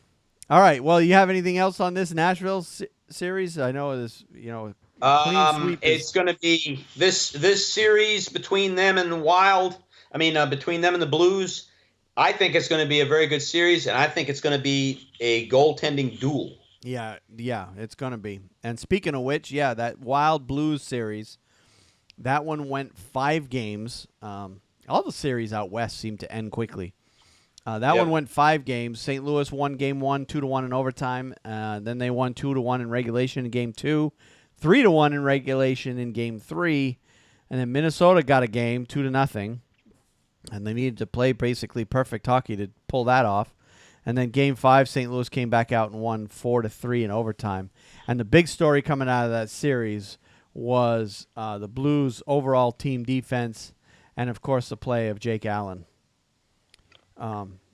right, well, you have anything else on this Nashville series? I know this, clean sweep. It's going to be this series between them and the Wild. I mean, between them and the Blues. I think it's going to be a very good series, and I think it's going to be a goaltending duel. Yeah, it's going to be. And speaking of which, that Wild Blues series, that one went 5 games. All the series out west seem to end quickly. That one went 5 games. St. Louis won Game 1, 2-1 in overtime. Then they won 2-1 in regulation in Game 2, 3-1 in regulation in Game 3, and then Minnesota got a game 2-0. And they needed to play basically perfect hockey to pull that off. And then Game 5, St. Louis came back out and won 4-3 in overtime. And the big story coming out of that series was the Blues' overall team defense and, of course, the play of Jake Allen.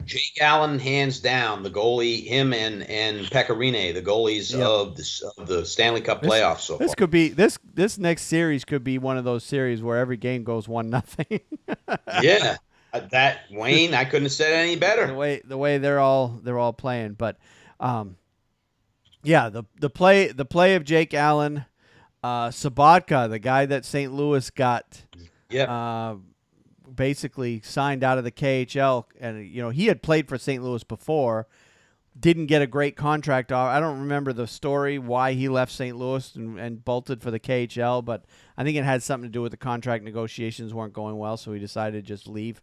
Jake Allen, hands down, the goalie, him and Pecorine, the goalies of the Stanley Cup playoffs so far. Could be this next series could be one of those series where every game goes 1-0. Yeah, that Wayne, I couldn't have said it any better. The way they're all playing, but the play of Jake Allen, Sabatka, the guy that St. Louis got Yep. basically signed out of the KHL, and he had played for St. Louis before, didn't get a great contract. I don't remember the story why he left St. Louis and bolted for the KHL, but I think it had something to do with the contract negotiations weren't going well, so he decided to just leave.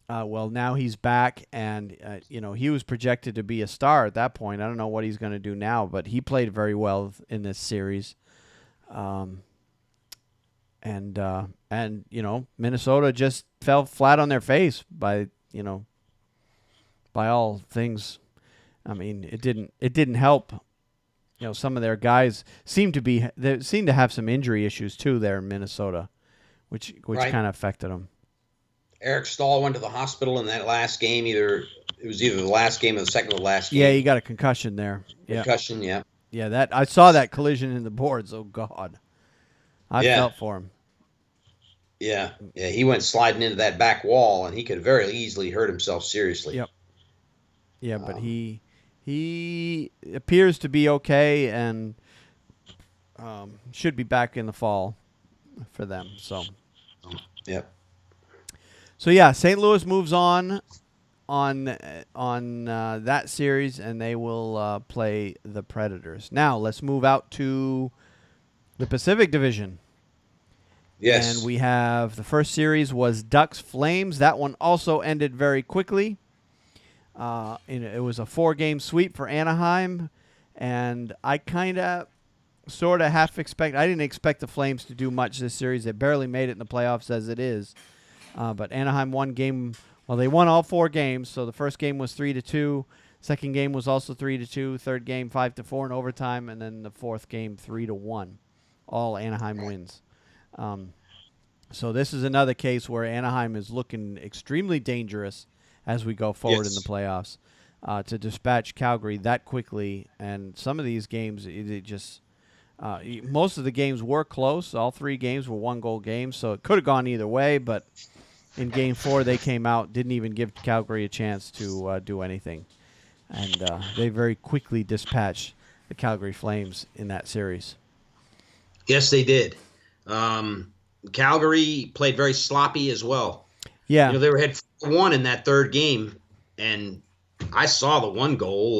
Well, now he's back, and he was projected to be a star at that point. I don't know what he's going to do now, but he played very well in this series. And Minnesota just fell flat on their face by all things. I mean, it didn't help. Some of their guys seem to have some injury issues too there in Minnesota, which Right. kind of affected them. Eric Stahl went to the hospital in that last game. It was either the last game or the second to last game. Yeah, he got a concussion there. Concussion, yeah. Yeah, that I saw that collision in the boards. Oh God, I felt for him. Yeah, he went sliding into that back wall, and he could very easily hurt himself seriously. Yep. Yeah, but he appears to be okay and should be back in the fall for them. So. Yep. So yeah, St. Louis moves on that series, and they will play the Predators. Now let's move out to the Pacific Division. Yes. And we have the first series was Ducks Flames. That one also ended very quickly. It was a 4-game sweep for Anaheim, and I kind of sort of half expect. I didn't expect the Flames to do much this series. They barely made it in the playoffs as it is. But Anaheim won game. Well, they won all 4 games. So the first game was 3-2. Second game was also 3-2. Third game 5-4 in overtime, and then the fourth game 3-1. All Anaheim wins. So this is another case where Anaheim is looking extremely dangerous as we go forward in the playoffs to dispatch Calgary that quickly. And some of these games, it just most of the games were close. All 3 games were 1-goal games, so it could have gone either way. But in Game 4, they came out, didn't even give Calgary a chance to do anything. And they very quickly dispatched the Calgary Flames in that series. Yes, they did. Calgary played very sloppy as well. Yeah. They were had 4-1 in that third game, and I saw the 1 goal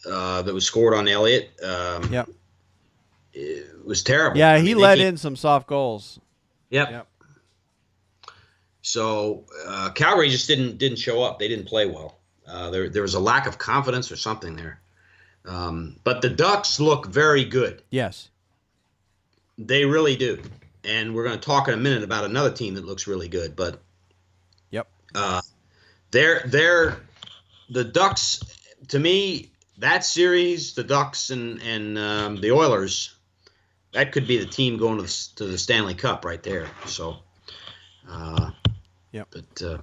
that was scored on Elliott. Yep. It was terrible. Yeah, he let in some soft goals. Yep. So Calgary just didn't show up. They didn't play well. There was a lack of confidence or something there. But the Ducks look very good. Yes. They really do. And we're going to talk in a minute about another team that looks really good. But yep. They're the Ducks, to me, that series, the Ducks and the Oilers, that could be the team going to the Stanley Cup right there. So, yep. But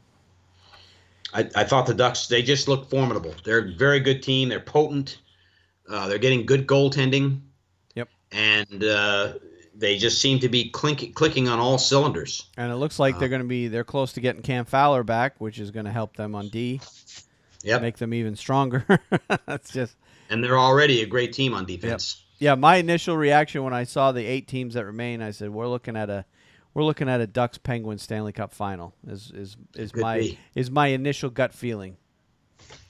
I thought the Ducks, they just look formidable. They're a very good team. They're potent. They're getting good goaltending. Yep. And they just seem to be clicking on all cylinders. And it looks like they're close to getting Cam Fowler back, which is going to help them on D. Yep. Make them even stronger. That's just. And they're already a great team on defense. Yep. Yeah, my initial reaction when I saw the 8 teams that remain, I said, we're looking at a Ducks Penguins Stanley Cup final. Is my initial gut feeling.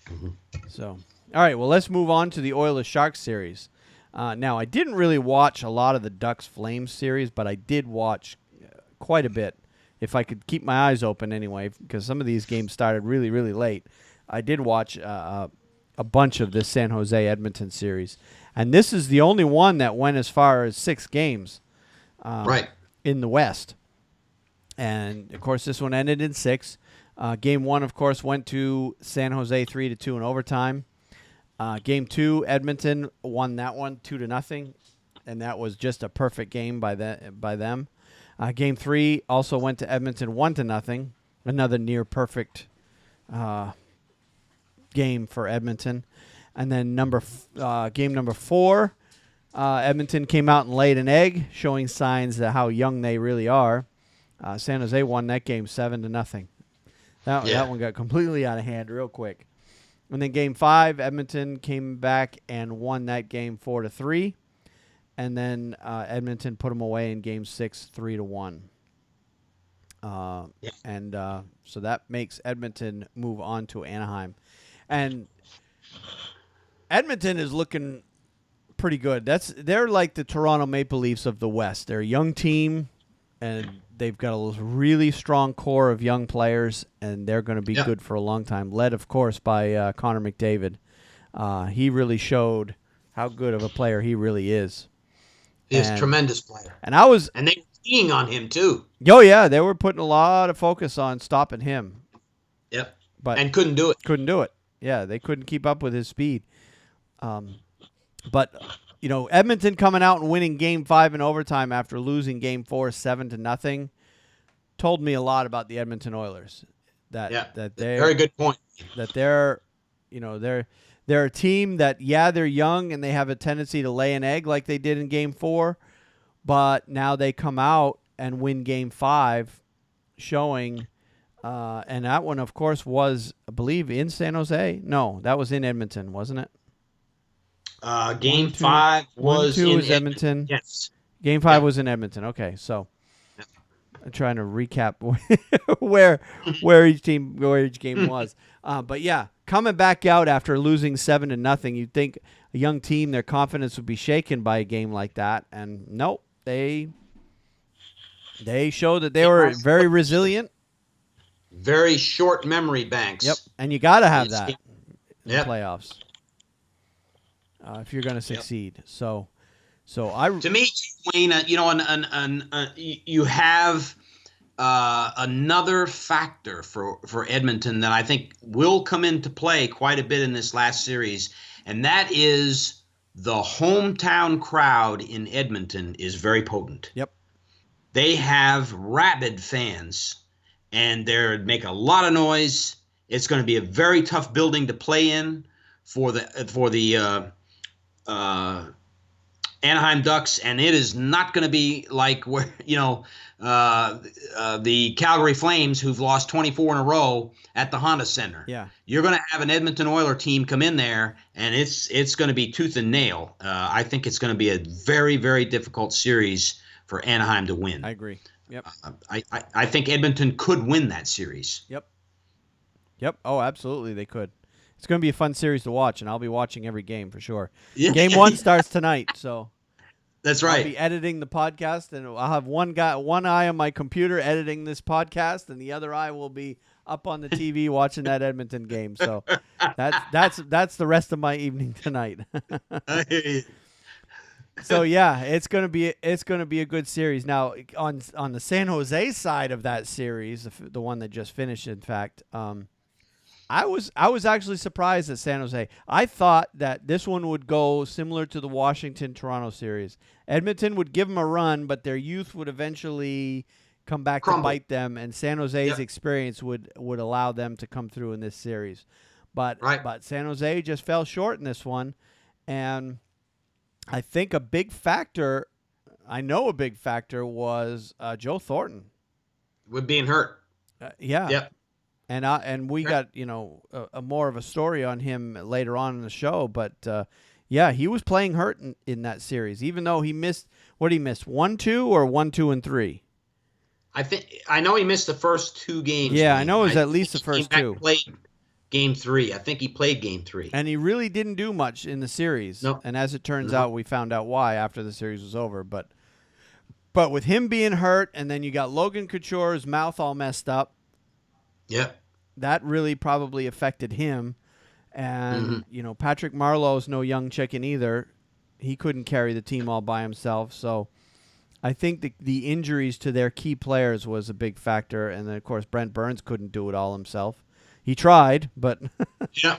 Mm-hmm. So, all right, well, let's move on to the Oilers Sharks series. Now, I didn't really watch a lot of the Ducks Flames series, but I did watch quite a bit. If I could keep my eyes open anyway, because some of these games started really, really late. I did watch a bunch of this San Jose Edmonton series, and this is the only one that went as far as 6 games, in the West. And of course, this one ended in 6. Game 1, of course, went to San Jose 3-2 in overtime. Game 2, Edmonton won that one 2-0, and that was just a perfect game by them. Game 3 also went to Edmonton 1-0, another near perfect game for Edmonton. And then game number 4, Edmonton came out and laid an egg, showing signs of how young they really are. San Jose won that game 7-0. That one got completely out of hand real quick. And then game 5, Edmonton came back and won that game 4-3. and then Edmonton put them away in Game 6, 3-1. And so that makes Edmonton move on to Anaheim. And Edmonton is looking pretty good. They're like the Toronto Maple Leafs of the West. They're a young team, and they've got a really strong core of young players, and they're going to be good for a long time, led, of course, by Connor McDavid. He really showed how good of a player he really is. He's a tremendous player. And they were keying on him, too. Oh, yeah. They were putting a lot of focus on stopping him. Yep. And couldn't do it. Couldn't do it. Yeah, they couldn't keep up with his speed. But, Edmonton coming out and winning Game 5 in overtime after losing Game 4 7-0 told me a lot about the Edmonton Oilers. That they're very good point. That they're a team that, they're young and they have a tendency to lay an egg like they did in Game 4, but now they come out and win Game 5, showing, and that one, of course, was, I believe, in San Jose. No, that was in Edmonton, wasn't it? Game 5 was in Edmonton. Yes. Game 5 was in Edmonton. Okay, so I'm trying to recap where each game was. But yeah, coming back out after losing 7-0, you'd think a young team, their confidence would be shaken by a game like that, and nope, they showed that they were very resilient. Very short memory banks. Yep, and you got to have that in the playoffs if you're going to succeed. So to me, Wayne, you have another factor for Edmonton that I think will come into play quite a bit in this last series, and that is the hometown crowd in Edmonton is very potent. Yep. They have rabid fans, and they make a lot of noise. It's going to be a very tough building to play in for the Anaheim Ducks, and it is not going to be like where the Calgary Flames, who've lost 24 in a row at the Honda Center. Yeah, you're going to have an Edmonton Oilers team come in there, and it's going to be tooth and nail. I think it's going to be a very, very difficult series for Anaheim to win. I agree. Yep. I think Edmonton could win that series. Yep. Oh, absolutely, they could. It's going to be a fun series to watch, and I'll be watching every game for sure. Yeah. Game 1 starts tonight, so that's right. I'll be editing the podcast, and I'll have one eye on my computer editing this podcast, and the other eye will be up on the TV watching that Edmonton game. So that's the rest of my evening tonight. So yeah, it's gonna be a good series. Now on the San Jose side of that series, the one that just finished, in fact. I was actually surprised at San Jose. I thought that this one would go similar to the Washington-Toronto series. Edmonton would give them a run, but their youth would eventually come back to bite them, and San Jose's experience would allow them to come through in this series. But San Jose just fell short in this one, and I think a big factor was Joe Thornton. With being hurt. Yeah. Yep. And we got, a more of a story on him later on in the show. But, he was playing hurt in that series, even though he missed, 1-2 or 1, 2, and 3? I know he missed the first 2 games. Yeah, I know it was at least the first 2. Played Game 3. I think he played Game 3. And he really didn't do much in the series. Nope. And as it turns out, we found out why after the series was over. But with him being hurt, and then you got Logan Couture's mouth all messed up. Yeah. That really probably affected him. And, Patrick Marleau's no young chicken either. He couldn't carry the team all by himself. So I think the injuries to their key players was a big factor. And then, of course, Brent Burns couldn't do it all himself. He tried, but yeah.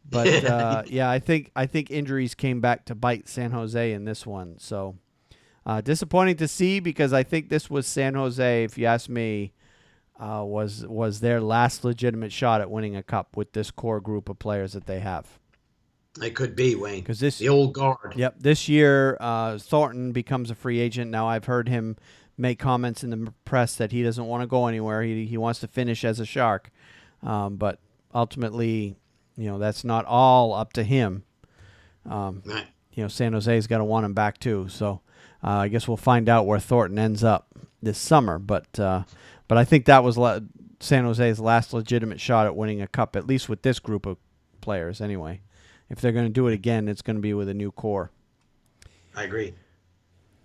But I think injuries came back to bite San Jose in this one. So disappointing to see, because I think this was San Jose, if you ask me, was their last legitimate shot at winning a cup with this core group of players that they have. It could be, Wayne. Because the old guard. Yep. This year, Thornton becomes a free agent. Now, I've heard him make comments in the press that he doesn't want to go anywhere. He wants to finish as a Shark. But ultimately, that's not all up to him. Right. San Jose's got to want him back too. So I guess we'll find out where Thornton ends up this summer. But I think that was San Jose's last legitimate shot at winning a cup, at least with this group of players anyway. If they're going to do it again, it's going to be with a new core. I agree.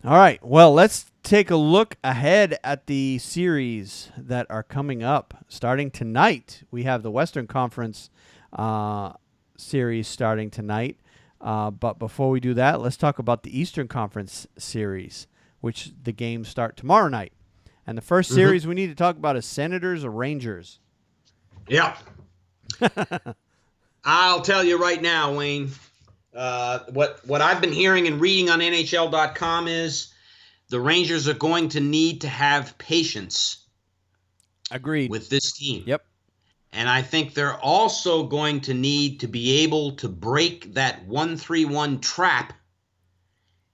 All right. Well, let's take a look ahead at the series that are coming up. Starting tonight, we have the Western Conference series starting tonight. But before we do that, let's talk about the Eastern Conference series, which the games start tomorrow night. And the first series we need to talk about is Senators or Rangers. Yeah. I'll tell you right now, Wayne, what I've been hearing and reading on NHL.com is the Rangers are going to need to have patience. Agreed. With this team. Yep. And I think they're also going to need to be able to break that 1-3-1 trap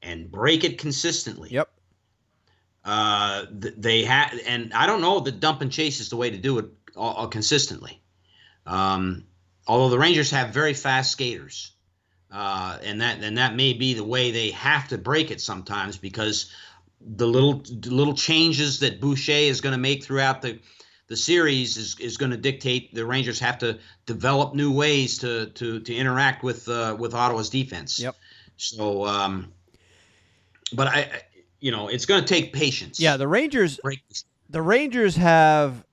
and break it consistently. Yep. They have, and I don't know that dump and chase is the way to do it consistently. Although the Rangers have very fast skaters, and that may be the way they have to break it sometimes, because the little changes that Boucher is going to make throughout the series is going to dictate the Rangers have to develop new ways to interact with Ottawa's defense. Yep. So, but it's going to take patience. Yeah, the Rangers have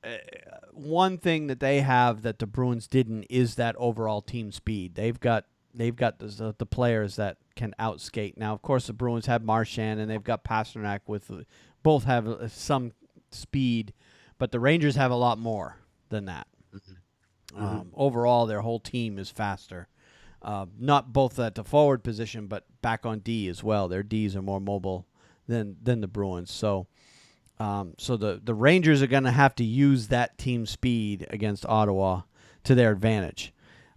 one thing that they have that the Bruins didn't is that overall team speed. They've got the players that can outskate. Now, of course, the Bruins have Marchand and they've got Pasternak both have some speed. But the Rangers have a lot more than that. Overall, their whole team is faster. Not both at the forward position, but back on D as well. Their Ds are more mobile than the Bruins. So the Rangers are going to have to use that team speed against Ottawa to their advantage.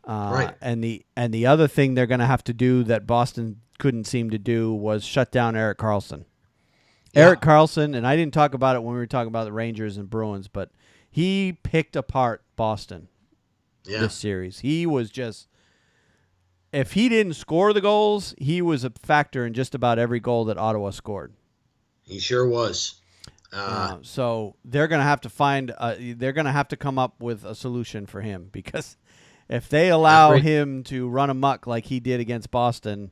Right. And the other thing they're going to have to do that Boston couldn't seem to do was shut down Erik Karlsson. Erik Karlsson, and I didn't talk about it when we were talking about the Rangers and Bruins, but he picked apart Boston this series. He was just, if he didn't score the goals, he was a factor in just about every goal that Ottawa scored. He sure was. So they're going to have to they're going to have to come up with a solution for him, because if they allow him to run amok like he did against Boston,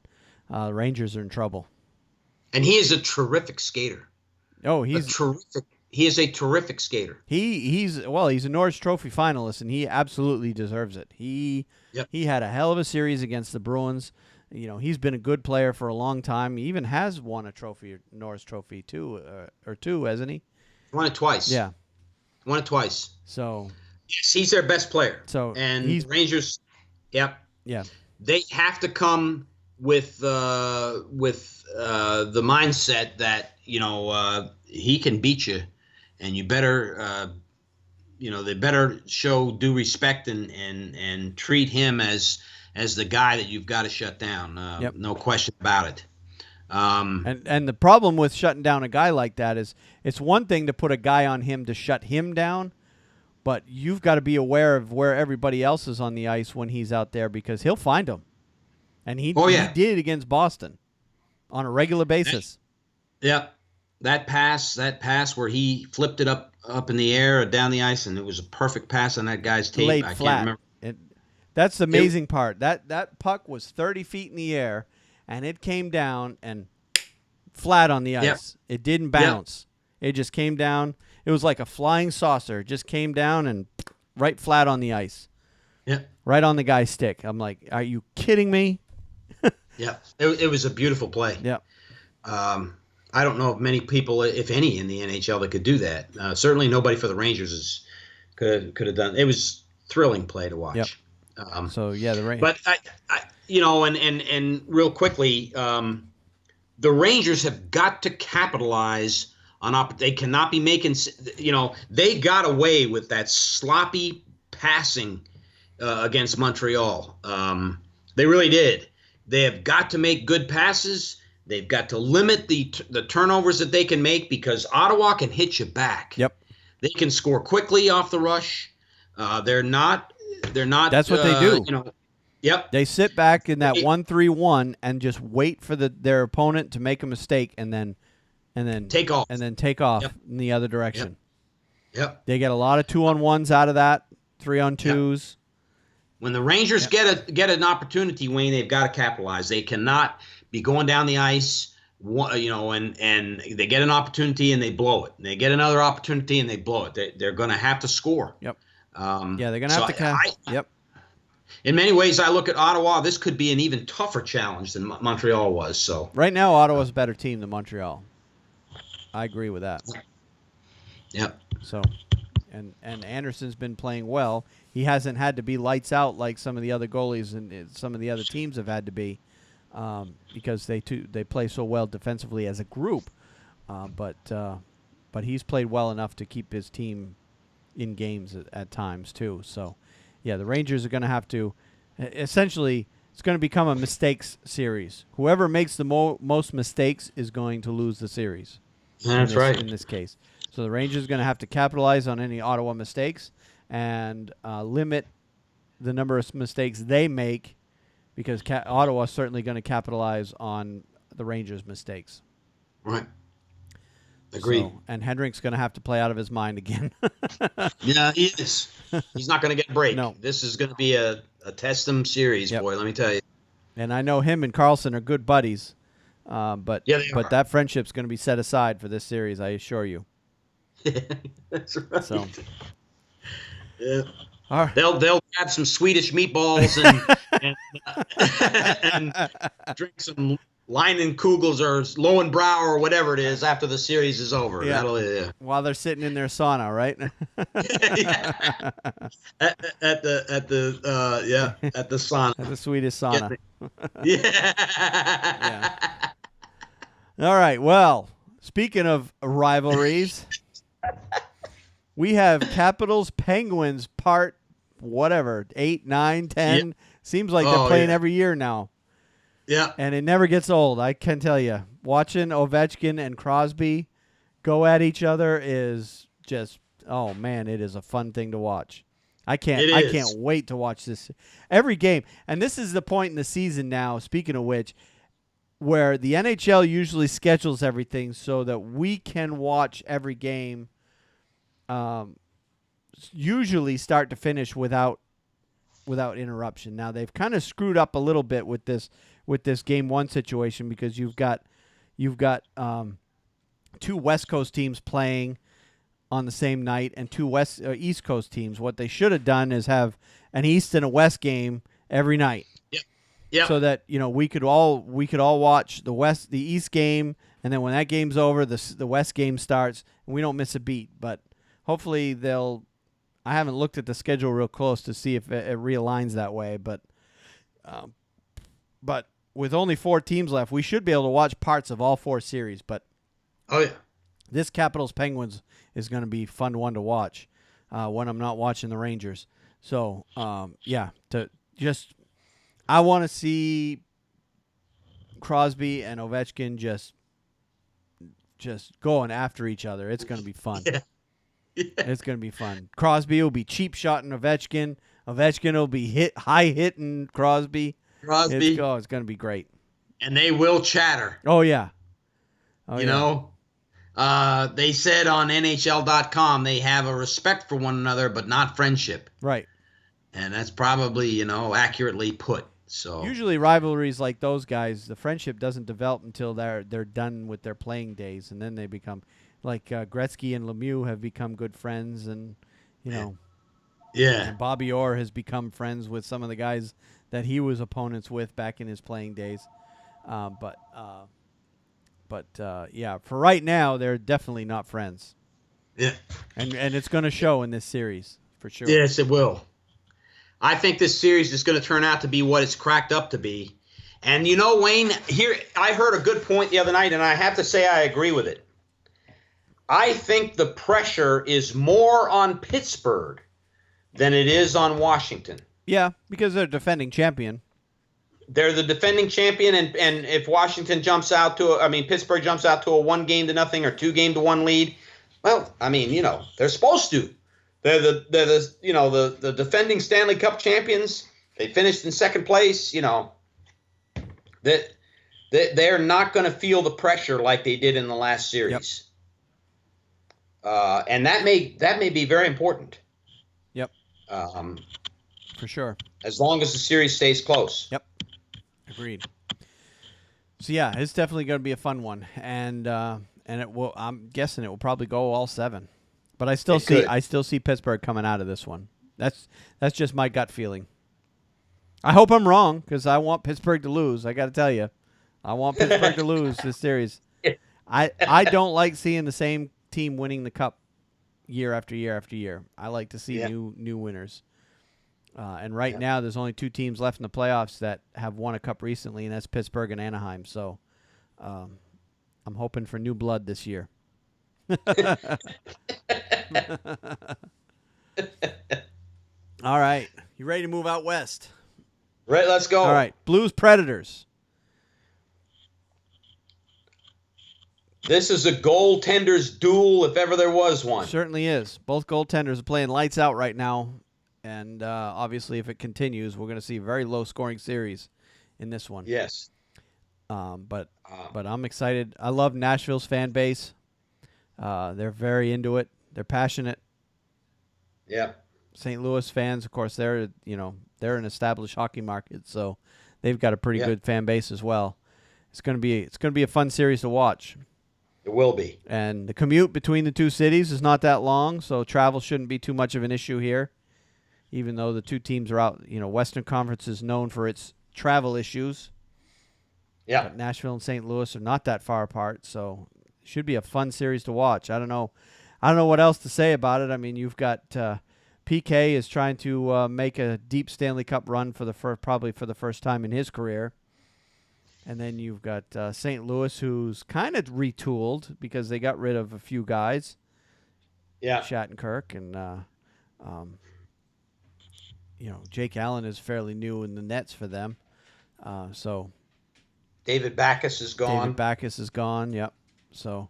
the Rangers are in trouble. And he is a terrific skater. Oh, he's terrific. He is a terrific skater. He's a Norris Trophy finalist, and he absolutely deserves it. He had a hell of a series against the Bruins. He's been a good player for a long time. He even has won a Norris Trophy too, hasn't he? Won it twice. Yeah, won it twice. So yes, he's their best player. So and Rangers, yeah, they have to come with the mindset that he can beat you, and you better they better show due respect and treat him as the guy that you've got to shut down. No question about it. And the problem with shutting down a guy like that is it's one thing to put a guy on him to shut him down, but you've got to be aware of where everybody else is on the ice when he's out there, because he'll find them. And he did against Boston on a regular basis. That pass where he flipped it up in the air or down the ice, and it was a perfect pass on that guy's tape. Laid I flat. can't remember. That's the amazing part. That puck was 30 feet in the air, and it came down and flat on the ice. It didn't bounce. It just came down. It was like a flying saucer. It just came down and right flat on the ice. Right on the guy's stick. I'm like, are you kidding me? It was a beautiful play. I don't know of many people, if any, in the NHL that could do that. Certainly nobody for the Rangers could have done. It was thrilling play to watch. The Rangers. But and real quickly, the Rangers have got to capitalize on. They cannot be making. They got away with that sloppy passing against Montreal. They really did. They have got to make good passes. They've got to limit the turnovers that they can make, because Ottawa can hit you back. They can score quickly off the rush. They're not. That's what they do. Yep. They sit back in that 1-3-1 and just wait for their opponent to make a mistake and then take off. And then take off Yep. in the other direction. Yep. They get a lot of 2-on-1s out of that, 3-on-2s. Yep. When the Rangers get an opportunity, Wayne, they've got to capitalize. They cannot be going down the ice, and they get an opportunity and they blow it. And they get another opportunity and they blow it. They're going to have to score. Yep. They're going to have to. Yep. In many ways, I look at Ottawa. This could be an even tougher challenge than Montreal was. So right now, Ottawa's a better team than Montreal. I agree with that. Yep. So, and Anderson's been playing well. He hasn't had to be lights out like some of the other goalies and some of the other teams have had to be, because they play so well defensively as a group. But he's played well enough to keep his team in games at times too. So, yeah, the Rangers are going to have to essentially. It's going to become a mistakes series. Whoever makes the most mistakes is going to lose the series. That's right. In this case. So the Rangers are going to have to capitalize on any Ottawa mistakes and limit the number of mistakes they make, because Ottawa is certainly going to capitalize on the Rangers' mistakes. Right. Agreed. So, and Hendrick's going to have to play out of his mind again. Yeah, he is. He's not going to get a break. No. This is going to be a test-em series, boy, let me tell you. And I know him and Carlson are good buddies. But that friendship's going to be set aside for this series, I assure you. That's right. So, yeah. All right. They'll grab some Swedish meatballs and drink some Leinenkugels or Lowenbrau or whatever it is after the series is over. Yeah. While they're sitting in their sauna, right? Yeah. At the sauna. At the Swedish sauna. Yeah. All right. Well, speaking of rivalries, we have Capitals Penguins part 8, 9, 10. Yep. Seems like they're playing every year now. Yeah. And it never gets old, I can tell you. Watching Ovechkin and Crosby go at each other is just, oh man, it is a fun thing to watch. I can't wait to watch this every game. And this is the point in the season now, speaking of which, where the NHL usually schedules everything so that we can watch every game usually start to finish without interruption. Now they've kind of screwed up a little bit with this game one situation, because you've got two West Coast teams playing on the same night and two East Coast teams. What they should have done is have an East and a West game every night. Yeah. So that we could all watch the East game, and then when that game's over, the West game starts, and we don't miss a beat. But hopefully I haven't looked at the schedule real close to see if it realigns that way, but with only 4 teams left, we should be able to watch parts of all 4 series. But this Capitals Penguins is going to be fun one to watch when I'm not watching the Rangers. So I want to see Crosby and Ovechkin just going after each other. It's going to be fun. Yeah. It's going to be fun. Crosby will be cheap shotting Ovechkin. Ovechkin will be high hitting Crosby. It's going to be great. And they will chatter. Oh, yeah. They said on NHL.com they have a respect for one another, but not friendship. Right. And that's probably, accurately put. So usually rivalries like those guys, the friendship doesn't develop until they're done with their playing days, and then they become like Gretzky and Lemieux have become good friends, and and Bobby Orr has become friends with some of the guys that he was opponents with back in his playing days. But for right now, they're definitely not friends. Yeah, and it's going to show in this series for sure. Yes, it will. I think this series is going to turn out to be what it's cracked up to be. And Wayne, here I heard a good point the other night, and I have to say I agree with it. I think the pressure is more on Pittsburgh than it is on Washington. Yeah, because they're defending champion. They're the defending champion, and if Pittsburgh jumps out to a 1-0 or 2-1 lead, well, they're supposed to. They're the defending Stanley Cup champions. They finished in second place. That they're not going to feel the pressure like they did in the last series. And that may be very important. Yep. For sure. As long as the series stays close. Yep. Agreed. So yeah, it's definitely going to be a fun one, and it will. I'm guessing it will probably go all 7, but I still see Pittsburgh coming out of this one. That's just my gut feeling. I hope I'm wrong because I want Pittsburgh to lose. I got to tell you, I want Pittsburgh to lose this series. I don't like seeing the same team winning the cup year after year after year. I like to see new winners. And right now, there's only 2 teams left in the playoffs that have won a cup recently, and that's Pittsburgh and Anaheim. So I'm hoping for new blood this year. All right. You ready to move out west? Right, let's go. All right. Blues Predators. This is a goaltender's duel if ever there was one. Certainly is. Both goaltenders are playing lights out right now. And obviously, if it continues, we're going to see a very low-scoring series in this one. Yes. But I'm excited. I love Nashville's fan base. They're very into it. They're passionate. Yeah. St. Louis fans, of course, they're an established hockey market, so they've got a pretty good fan base as well. It's going to be a fun series to watch. It will be. And the commute between the 2 cities is not that long, so travel shouldn't be too much of an issue here. Even though the 2 teams are out, Western Conference is known for its travel issues. Yeah. But Nashville and St. Louis are not that far apart, so it should be a fun series to watch. I don't know what else to say about it. I mean, you've got PK is trying to make a deep Stanley Cup run probably for the first time in his career. And then you've got St. Louis, who's kind of retooled because they got rid of a few guys. Yeah. Shattenkirk and Jake Allen is fairly new in the nets for them. So David Backes is gone. David Backes is gone. Yep. So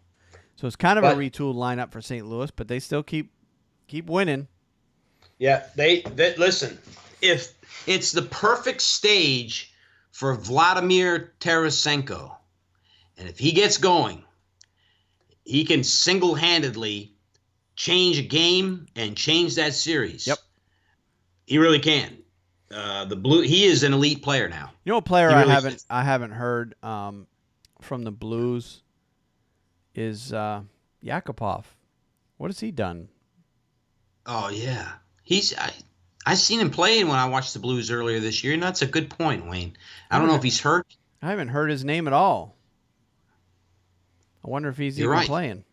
it's kind of a retooled lineup for St. Louis, but they still keep winning. Yeah. They listen. If it's the perfect stage for Vladimir Tarasenko, and if he gets going, he can single-handedly change a game and change that series. Yep. He really can. He is an elite player now. You know, a player I haven't heard from the Blues is Yakupov. What has he done? Oh yeah, I seen him playing when I watched the Blues earlier this year, and that's a good point, Wayne. I don't know if he's hurt. I haven't heard his name at all. I wonder if he's even playing.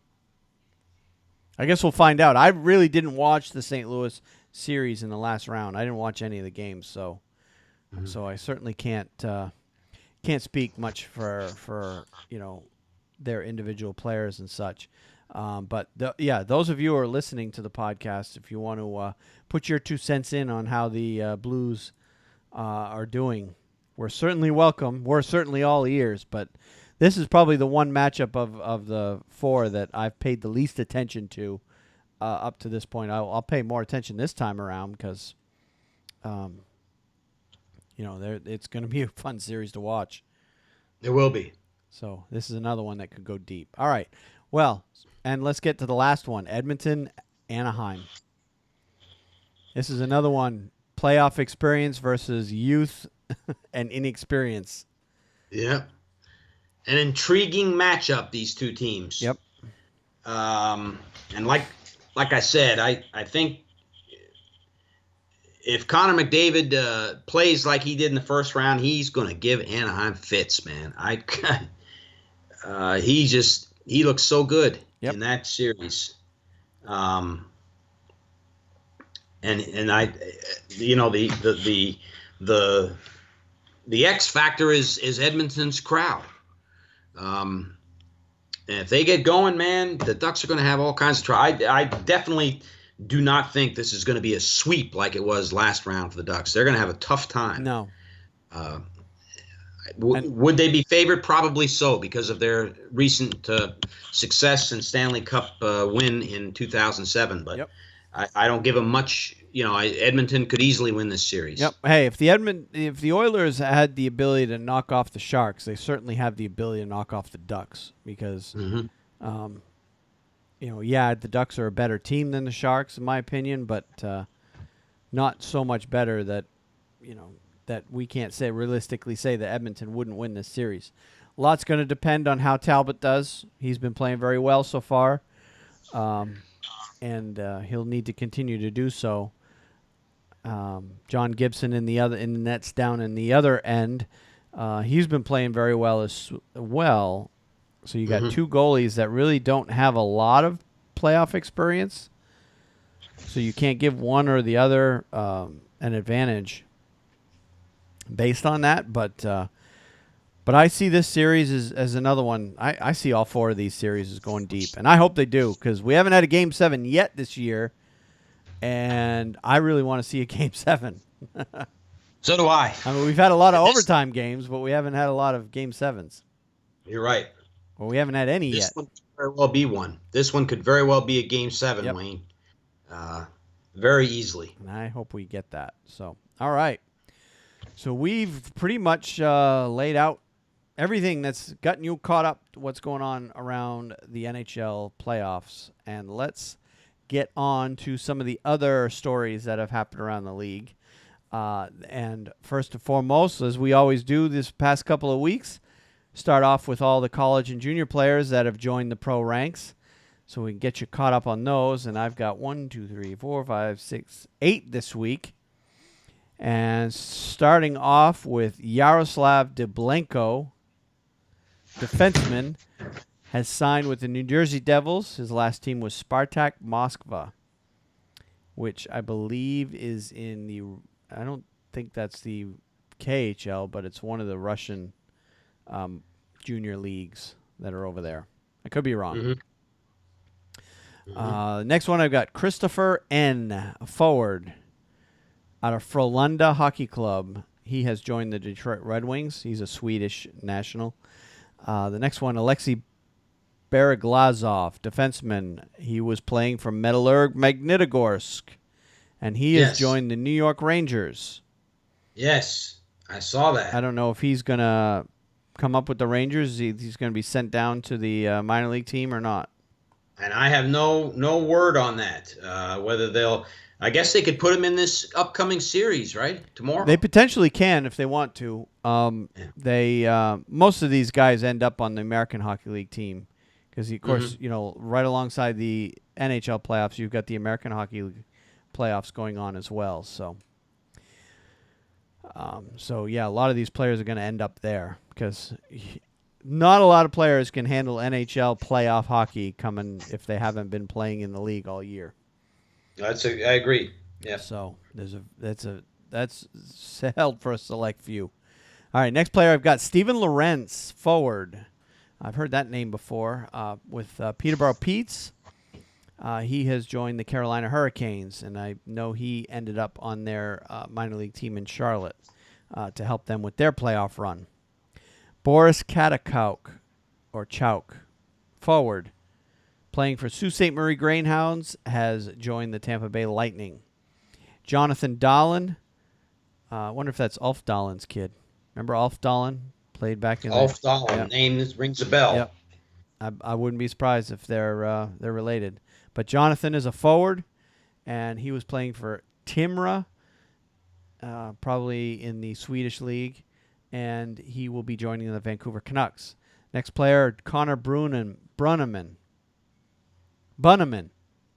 I guess we'll find out. I really didn't watch the St. Louis series in the last round. I didn't watch any of the games, so I certainly can't speak much for their individual players and such. But those of you who are listening to the podcast, if you want to put your 2 cents in on how the Blues are doing, we're certainly welcome. We're certainly all ears, but this is probably the one matchup of the 4 that I've paid the least attention to up to this point. I'll pay more attention this time around because, it's going to be a fun series to watch. It will be. So this is another one that could go deep. All right. Well, and let's get to the last one, Edmonton, Anaheim. This is another one, playoff experience versus youth and inexperience. Yeah. An intriguing matchup, these 2 teams. Yep. And like I said, I think if Connor McDavid plays like he did in the first round, he's going to give Anaheim fits, man. He looks so good in that series. And the X factor is Edmonton's crowd. And if they get going, man, the Ducks are going to have all kinds of trouble. I definitely do not think this is going to be a sweep like it was last round for the Ducks. They're going to have a tough time. No. Would they be favored? Probably so, because of their recent success and Stanley Cup win in 2007. But I don't give them much Edmonton could easily win this series. Yep. Hey, if the Oilers had the ability to knock off the Sharks, they certainly have the ability to knock off the Ducks because, the Ducks are a better team than the Sharks in my opinion, but not so much better that, that we can't realistically say that Edmonton wouldn't win this series. A lot's going to depend on how Talbot does. He's been playing very well so far, and he'll need to continue to do so. John Gibson in the nets down in the other end, he's been playing very well as well. So you got two goalies that really don't have a lot of playoff experience. So you can't give one or the other an advantage based on that. But I see this series as another one. I see all four of these series as going deep, and I hope they do because we haven't had a Game 7 yet this year. And I really want to see a Game 7. So do I. I mean, we've had a lot of overtime games, but we haven't had a lot of Game 7s. You're right. Well, we haven't had any yet. This one could very well be one. This one could very well be a Game 7, yep. Wayne. Very easily. And I hope we get that. So, all right. So we've pretty much laid out everything that's gotten you caught up to what's going on around the NHL playoffs. And let's get on to some of the other stories that have happened around the league. And first and foremost, as we always do this past couple of weeks, start off with all the college and junior players that have joined the pro ranks. So we can get you caught up on those. And I've got 1, 2, 3, 4, 5, 6, 8 this week. And starting off with Yaroslav Deblenko, defenseman, has signed with the New Jersey Devils. His last team was Spartak Moskva, which I believe is in the, I don't think that's the KHL, but it's one of the Russian junior leagues that are over there. I could be wrong. Next one, I've got Christopher N., a forward out of Frölunda Hockey Club. He has joined the Detroit Red Wings. He's a Swedish national. The next one, Alexei Bereglazov, defenseman. He was playing for Metallurg Magnitogorsk, and he has joined the New York Rangers. Yes, I saw that. I don't know if he's going to come up with the Rangers. He's going to be sent down to the minor league team or not. And I have no word on that, whether they'll – I guess they could put him in this upcoming series, right? Tomorrow. They potentially can if they want to. They most of these guys end up on the American Hockey League team because, of course, right alongside the NHL playoffs, you've got the American Hockey League playoffs going on as well. So, a lot of these players are going to end up there because not a lot of players can handle NHL playoff hockey coming if they haven't been playing in the league all year. I agree. Yeah. So that's held for a select few. All right, next player I've got Steven Lorentz, forward. I've heard that name before with Peterborough Petes. He has joined the Carolina Hurricanes, and I know he ended up on their minor league team in Charlotte to help them with their playoff run. Boris Katakauk, or Chauk, forward, playing for Sault Ste. Marie Greyhounds, has joined the Tampa Bay Lightning. Jonathan Dahlin, I wonder if that's Ulf Dahlin's kid. Remember Ulf Dahlin? Played back in Ulf Dahlin, name rings a bell. Yep. I wouldn't be surprised if they're related. But Jonathan is a forward, and he was playing for Timra, probably in the Swedish league, and he will be joining the Vancouver Canucks. Next player, Connor Bunnaman.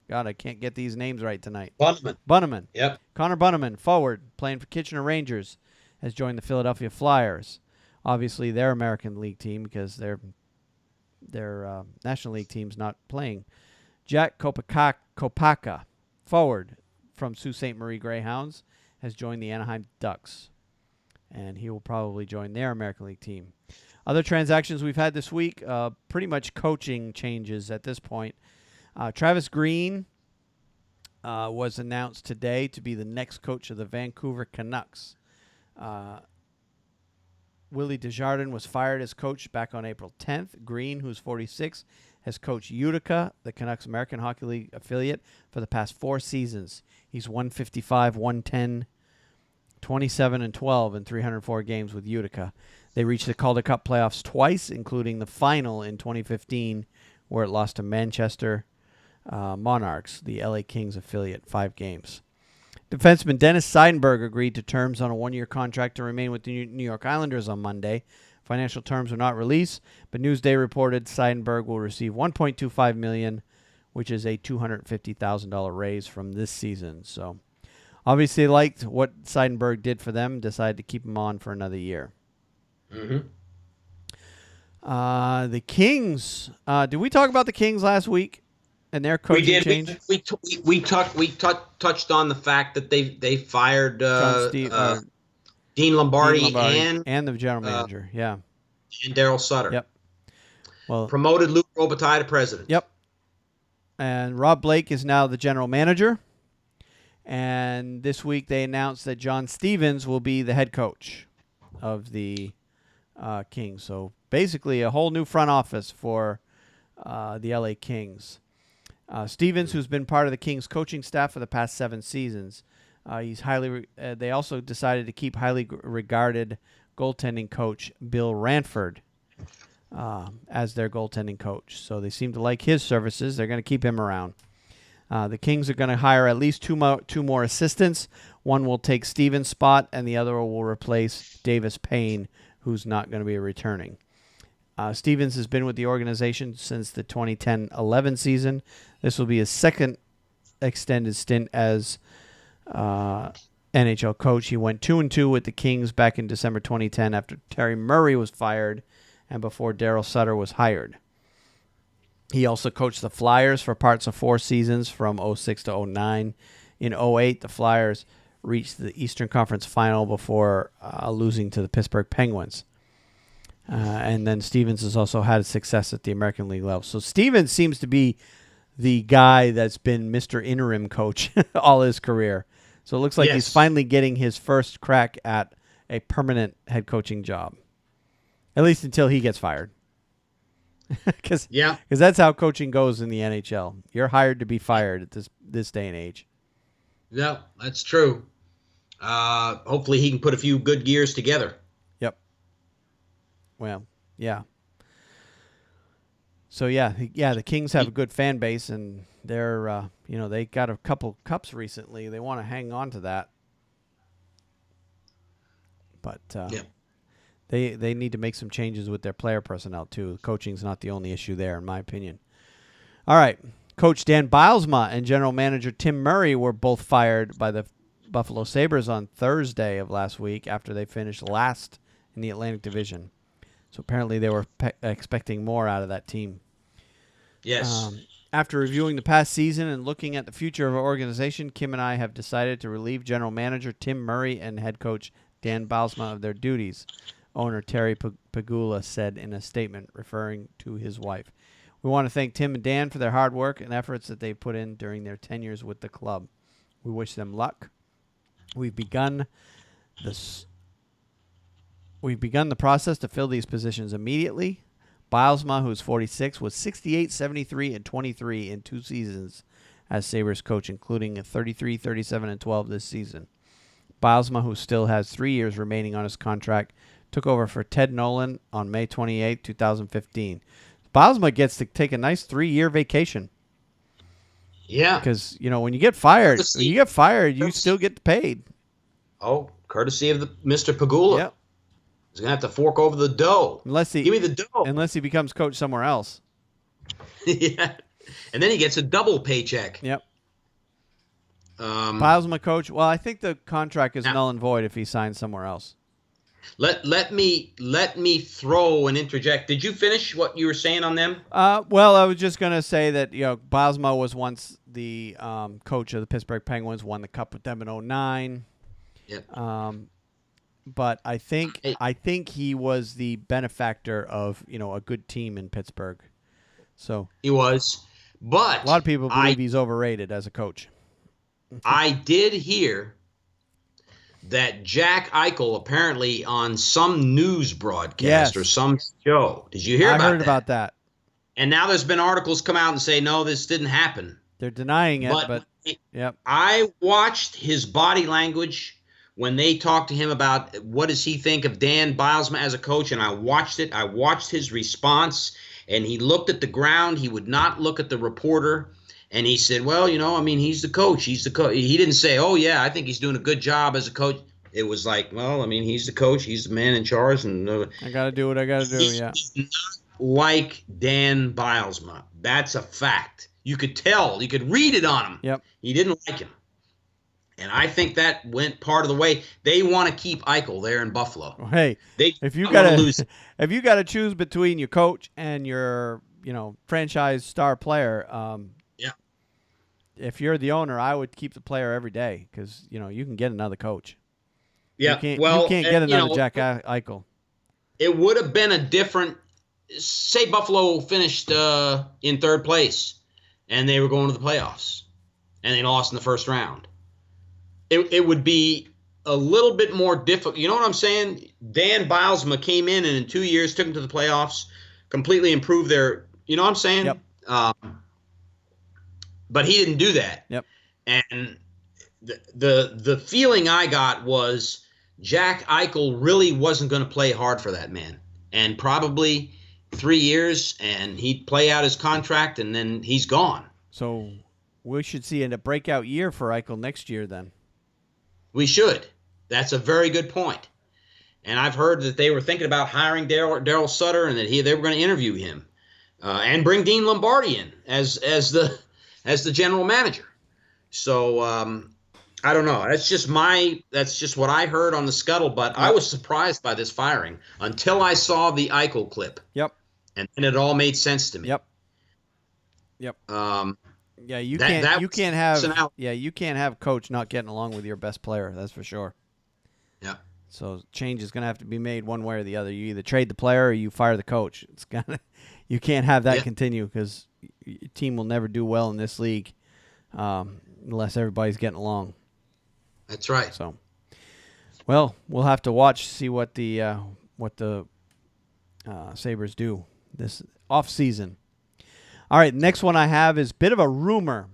God, I can't get these names right tonight. Bunnaman. Yep. Connor Bunnaman, forward, playing for Kitchener Rangers, has joined the Philadelphia Flyers. Obviously, their American League team because their National League team's not playing. Jack Kopaka, forward from Sault Ste. Marie Greyhounds, has joined the Anaheim Ducks, and he will probably join their American League team. Other transactions we've had this week, pretty much coaching changes at this point. Travis Green was announced today to be the next coach of the Vancouver Canucks. Willie Desjardins was fired as coach back on April 10th. Green, who's 46, has coached Utica, the Canucks American Hockey League affiliate, for the past 4 seasons. He's 155, 110, 27, and 12 in 304 games with Utica. They reached the Calder Cup playoffs twice, including the final in 2015, where it lost to Manchester Monarchs, the LA Kings affiliate, 5 games. Defenseman Dennis Seidenberg agreed to terms on a 1-year contract to remain with the New York Islanders on Monday. Financial terms were not released, but Newsday reported Seidenberg will receive $1.25 million, which is a $250,000 raise from this season. So, obviously, they liked what Seidenberg did for them, decided to keep him on for another year. Mm-hmm. The Kings. Did we talk about the Kings last week and their coaching change? We touched on the fact that they fired Dean Lombardi and the general manager. Yeah, and Daryl Sutter. Yep. Well, promoted Luke Robitaille to president. Yep. And Rob Blake is now the general manager. And this week they announced that John Stevens will be the head coach of the Kings. So basically a whole new front office for the LA Kings. Stevens, who's been part of the Kings coaching staff for the past 7 seasons, he's highly. They also decided to keep highly regarded goaltending coach Bill Ranford as their goaltending coach. So they seem to like his services. They're going to keep him around. The Kings are going to hire at least two more assistants. One will take Stevens' spot, and the other will replace Davis Payne, who's not going to be returning. Stevens has been with the organization since the 2010-11 season. This will be his second extended stint as NHL coach. He went 2-2 with the Kings back in December 2010 after Terry Murray was fired and before Daryl Sutter was hired. He also coached the Flyers for parts of 4 seasons from 06 to 09. In 08, the Flyers reached the Eastern Conference Final before losing to the Pittsburgh Penguins. And then Stevens has also had success at the American League level. So Stevens seems to be the guy that's been Mr. Interim coach all his career. So it looks like he's finally getting his first crack at a permanent head coaching job, at least until he gets fired. Because that's how coaching goes in the NHL. You're hired to be fired at this day and age. Yeah, that's true. Hopefully he can put a few good gears together. Yep. Well, yeah. So the Kings have a good fan base, and they're they got a couple cups recently. They want to hang on to that, but they need to make some changes with their player personnel too. Coaching's not the only issue there, in my opinion. All right, Coach Dan Bylsma and General Manager Tim Murray were both fired by the Buffalo Sabres on Thursday of last week after they finished last in the Atlantic Division. So apparently they were expecting more out of that team. Yes. After reviewing the past season and looking at the future of our organization, Kim and I have decided to relieve General Manager Tim Murray and Head Coach Dan Bylsma of their duties, owner Terry Pagula said in a statement referring to his wife. We want to thank Tim and Dan for their hard work and efforts that they put in during their tenures with the club. We wish them luck. We've begun the process to fill these positions immediately. Bylsma, who's 46, was 68, 73, and 23 in 2 seasons as Sabres coach, including a 33, 37, and 12 this season. Bylsma, who still has 3 years remaining on his contract, took over for Ted Nolan on May 28, 2015. Bylsma gets to take a nice 3-year vacation. Yeah. Because, when you get fired, you still get paid. Oh, courtesy of Mr. Pagula. Yep. He's going to have to fork over the dough. Give me the dough. Unless he becomes coach somewhere else. Yeah. And then he gets a double paycheck. Yep. Bylsma coach. Well, I think the contract is null and void if he signs somewhere else. Let me throw and interject. Did you finish what you were saying on them? Well, I was just going to say that Bylsma was once the coach of the Pittsburgh Penguins, won the cup with them in 2009. Yep. But I think he was the benefactor of a good team in Pittsburgh. So he was, but a lot of people believe he's overrated as a coach. I did hear that Jack Eichel apparently on some news broadcast or some show. Did you hear about that? I heard about that. And now there's been articles come out and say, no, this didn't happen. They're denying it, but yep. I watched his body language when they talked to him about what does he think of Dan Bilesma as a coach, and I watched it. I watched his response, and he looked at the ground. He would not look at the reporter, and he said, well, he's the coach. He's the coach. He didn't say, oh, yeah, I think he's doing a good job as a coach. It was like, well, he's the coach. He's the man in charge. And I got to do what I got to do, yeah. He's not like Dan Bilesma. That's a fact. You could tell. You could read it on him. Yep. He didn't like him. And I think that went part of the way. They want to keep Eichel there in Buffalo. Hey, if you got to choose between your coach and your, franchise star player, yeah. If you're the owner, I would keep the player every day because, you can get another coach. Yeah. You can't get another Jack Eichel. It would have been a different – say Buffalo finished in third place and they were going to the playoffs and they lost in the first round. It would be a little bit more difficult. You know what I'm saying? Dan Bilesma came in and in 2 years took them to the playoffs, completely improved their – you know what I'm saying? Yep. But he didn't do that. Yep. And the feeling I got was Jack Eichel really wasn't going to play hard for that man. And probably 3 years, and he'd play out his contract, and then he's gone. So we should see a breakout year for Eichel next year then. We should. That's a very good point. And I've heard that they were thinking about hiring Daryl Sutter and that they were going to interview him and bring Dean Lombardi in as the general manager. So I don't know. That's just what I heard on the scuttlebutt. I was surprised by this firing until I saw the Eichel clip. Yep. And it all made sense to me. Yep. Yeah, you can't have coach not getting along with your best player. That's for sure. Yeah. So change is going to have to be made one way or the other. You either trade the player or you fire the coach. You can't have that continue because your team will never do well in this league unless everybody's getting along. That's right. So, well, we'll have to watch, see what the Sabres do this off season. All right, next one I have is a bit of a rumor,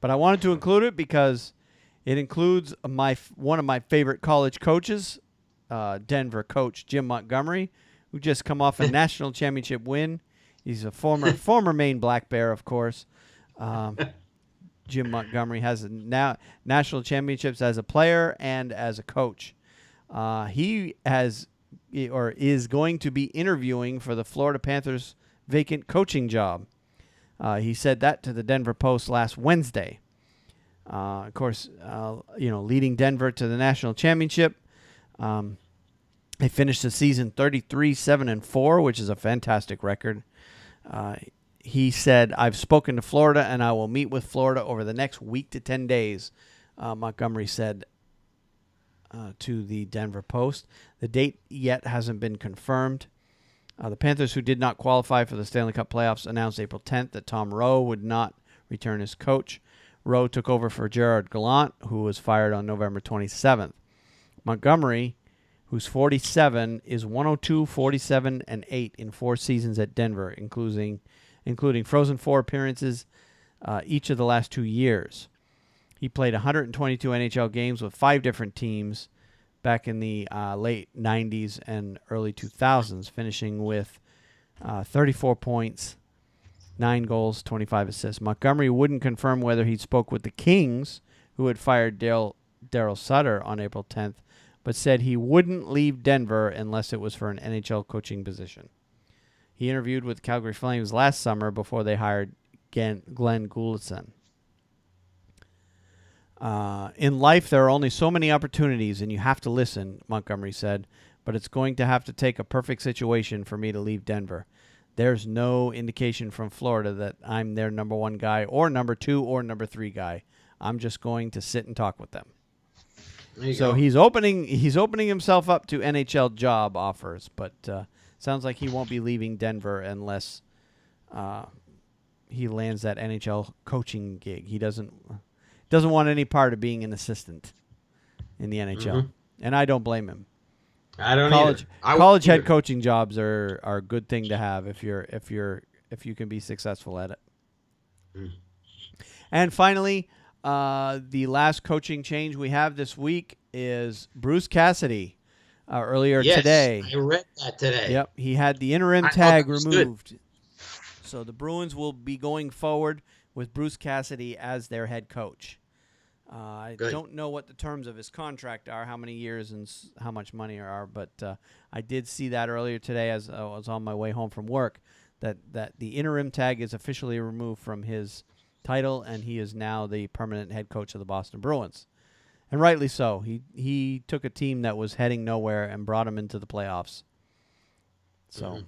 but I wanted to include it because it includes one of my favorite college coaches, Denver coach Jim Montgomery, who just come off a national championship win. He's a former Maine Black Bear, of course. Jim Montgomery has national championships as a player and as a coach. He is going to be interviewing for the Florida Panthers' vacant coaching job. He said that to the Denver Post last Wednesday. Of course, leading Denver to the national championship. They finished the season 33-7-4, which is a fantastic record. He said, I've spoken to Florida, and I will meet with Florida over the next week to 10 days, Montgomery said to the Denver Post. The date yet hasn't been confirmed. The Panthers, who did not qualify for the Stanley Cup playoffs, announced April 10th that Tom Rowe would not return as coach. Rowe took over for Gerard Gallant, who was fired on November 27th. Montgomery, who's 47, is 102, 47, and 8 in 4 seasons at Denver, including Frozen Four appearances each of the last 2 years. He played 122 NHL games with 5 different teams back in the late 90s and early 2000s, finishing with 34 points, 9 goals, 25 assists. Montgomery wouldn't confirm whether he spoke with the Kings, who had fired Daryl Sutter on April 10th, but said he wouldn't leave Denver unless it was for an NHL coaching position. He interviewed with Calgary Flames last summer before they hired Glenn Gulitson. In life, there are only so many opportunities, and you have to listen, Montgomery said, but it's going to have to take a perfect situation for me to leave Denver. There's no indication from Florida that I'm their number 1 guy or number 2 or number 3 guy. I'm just going to sit and talk with them. So he's opening himself up to NHL job offers, but sounds like he won't be leaving Denver unless he lands that NHL coaching gig. He doesn't want any part of being an assistant in the NHL, and I don't blame him. I don't either. College head coaching jobs are a good thing to have if you're if you can be successful at it. Mm. And finally, the last coaching change we have this week is Bruce Cassidy. Earlier today. Yes, I read that today. Yep, he had the interim tag removed. Good. So the Bruins will be going forward with Bruce Cassidy as their head coach. I don't know what the terms of his contract are, how many years and how much money are, but I did see that earlier today as I was on my way home from work, that the interim tag is officially removed from his title, and he is now the permanent head coach of the Boston Bruins. And rightly so. He took a team that was heading nowhere and brought them into the playoffs. So,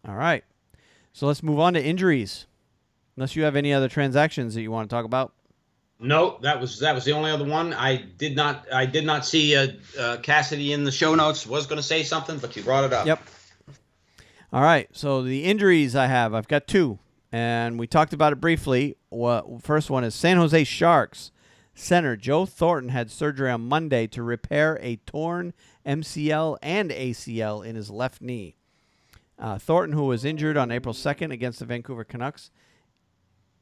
all right. So let's move on to injuries. Unless you have any other transactions that you want to talk about. No, that was the only other one. I did not see Cassidy in the show notes. Was going to say something, but you brought it up. Yep. All right. So the injuries I've got two, and we talked about it briefly. First one is San Jose Sharks. Center Joe Thornton had surgery on Monday to repair a torn MCL and ACL in his left knee. Thornton, who was injured on April 2nd against the Vancouver Canucks,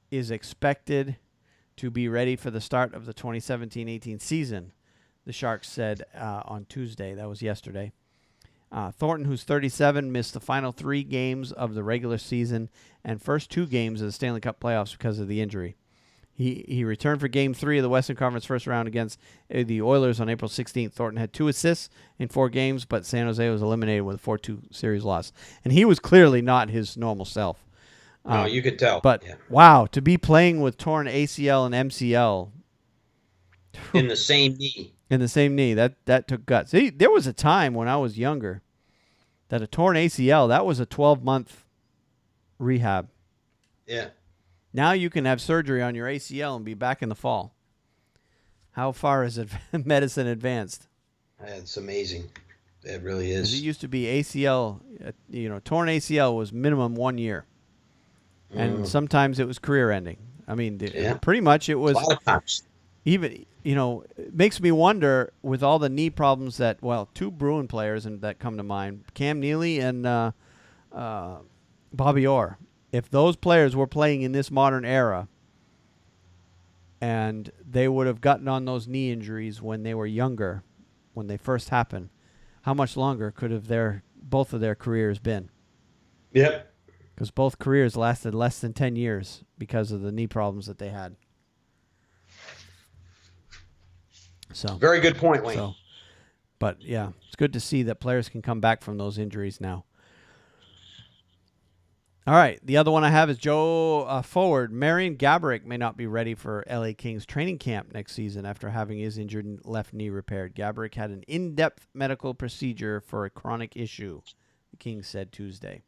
is expected to be ready for the start of the 2017-18 season, the Sharks said on Tuesday. That was yesterday. Thornton, who's 37, missed the final 3 games of the regular season and first 2 games of the Stanley Cup playoffs because of the injury. He returned for Game 3 of the Western Conference first round against the Oilers on April 16th. Thornton had 2 assists in 4 games, but San Jose was eliminated with a 4-2 series loss. And he was clearly not his normal self. No, you could tell. But, wow, to be playing with torn ACL and MCL. In the same knee. In the same knee. That took guts. See, there was a time when I was younger that a torn ACL, that was a 12-month rehab. Yeah. Now you can have surgery on your ACL and be back in the fall. How far is medicine advanced? It's amazing. It really is. It used to be ACL, torn ACL was minimum 1 year. And sometimes it was career ending. I mean, pretty much it was. A lot of times. Even, it makes me wonder with all the knee problems that, 2 Bruin players that come to mind, Cam Neely and Bobby Orr. If those players were playing in this modern era and they would have gotten on those knee injuries when they were younger, when they first happened, how much longer could have both of their careers been? Yep. Because both careers lasted less than 10 years because of the knee problems that they had. So very good point, Wayne. But, yeah, it's good to see that players can come back from those injuries now. All right, the other one I have is Joe forward. Marian Gaborik may not be ready for LA Kings training camp next season after having his injured left knee repaired. Gaborik had an in-depth medical procedure for a chronic issue, the Kings said Tuesday.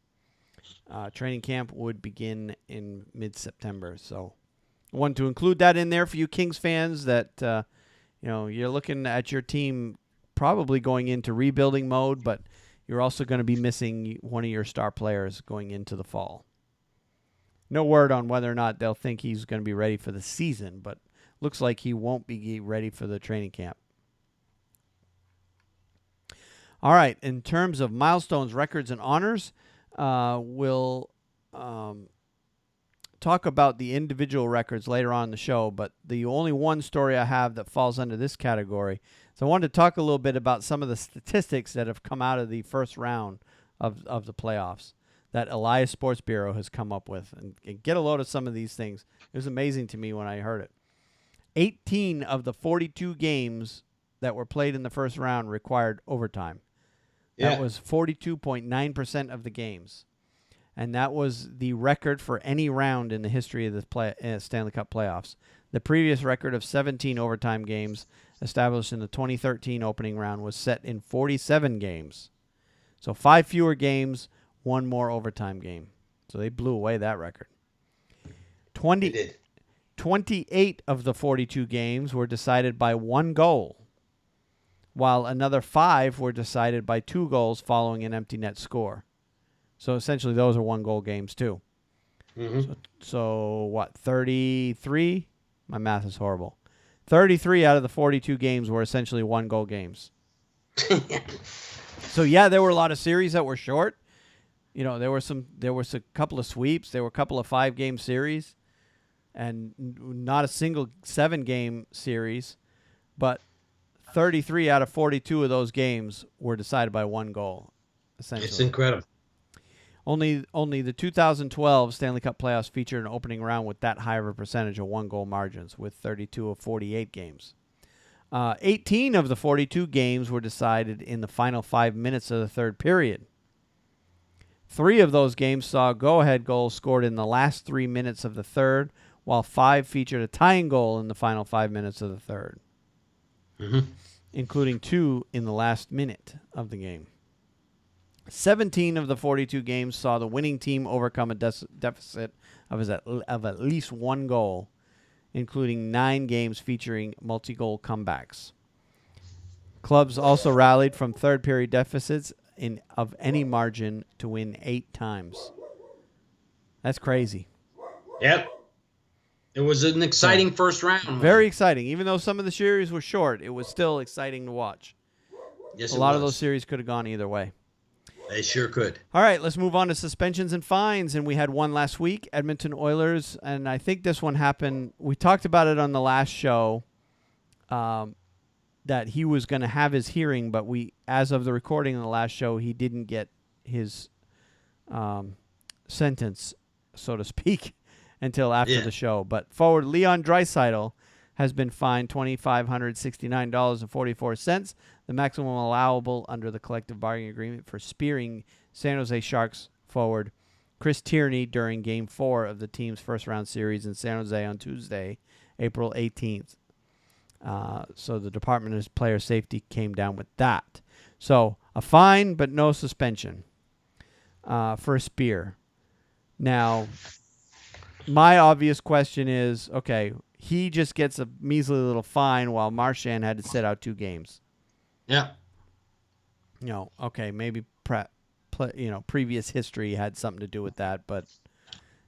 Training camp would begin in mid-September, so I wanted to include that in there for you Kings fans that you're looking at your team probably going into rebuilding mode, but you're also going to be missing one of your star players going into the fall. No word on whether or not they'll think he's going to be ready for the season, but looks like he won't be ready for the training camp. All right, in terms of milestones, records, and honors, we'll talk about the individual records later on in the show, but the only one story I have that falls under this category. So I wanted to talk a little bit about some of the statistics that have come out of the first round of the playoffs that Elias Sports Bureau has come up with. And get a load of some of these things. It was amazing to me when I heard it. 18 of the 42 games that were played in the first round required overtime. Yeah. That was 42.9% of the games. And that was the record for any round in the history of the Stanley Cup playoffs. The previous record of 17 overtime games established in the 2013 opening round was set in 47 games. So 5 fewer games, 1 more overtime game. So they blew away that record. 28 of the 42 games were decided by 1 goal, while another 5 were decided by 2 goals following an empty net score. So essentially those are 1-goal games too. Mm-hmm. So what, 33? My math is horrible. 33 out of the 42 games were essentially 1-goal games. So, yeah, there were a lot of series that were short. There was a couple of sweeps. There were a couple of 5-game series, and not a single 7-game series, but 33 out of 42 of those games were decided by 1 goal. Essentially, it's incredible. Only the 2012 Stanley Cup playoffs featured an opening round with that high of a percentage of 1-goal margins, with 32 of 48 games. 18 of the 42 games were decided in the final 5 minutes of the third period. 3 of those games saw go-ahead goals scored in the last 3 minutes of the third, while 5 featured a tying goal in the final 5 minutes of the third, including 2 in the last minute of the game. 17 of the 42 games saw the winning team overcome a deficit of at least 1 goal, including 9 games featuring multi-goal comebacks. Clubs also rallied from third-period deficits of any margin to win 8 times. That's crazy. Yep. It was an exciting first round. Very exciting. Even though some of the series were short, it was still exciting to watch. Yes, a lot of those series could have gone either way. They sure could. All right, let's move on to suspensions and fines. And we had one last week, Edmonton Oilers. And I think this one happened. We talked about it on the last show, that he was going to have his hearing. But as of the recording in the last show, he didn't get his sentence, so to speak, until after the show. But forward Leon Draisaitl has been fined $2,569.44, the maximum allowable under the collective bargaining agreement for spearing San Jose Sharks forward Chris Tierney during Game 4 of the team's first-round series in San Jose on Tuesday, April 18th. So the Department of Player Safety came down with that. So a fine, but no suspension for a spear. Now, my obvious question is, okay, he just gets a measly little fine while Marchand had to sit out 2 games. Yeah. Okay, maybe previous history had something to do with that, but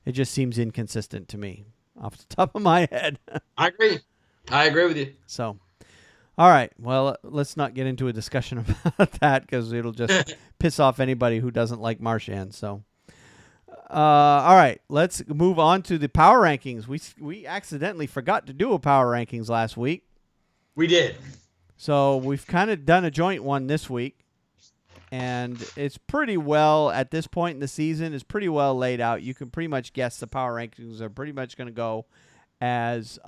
it just seems inconsistent to me off the top of my head. I agree with you. So, all right. Well, let's not get into a discussion about that because it'll just piss off anybody who doesn't like Marchand. So, all right. Let's move on to the power rankings. We accidentally forgot to do a power rankings last week. We did. So we've kind of done a joint one this week, and it's pretty well, at this point in the season, it's pretty well laid out. You can pretty much guess the power rankings are pretty much going to go as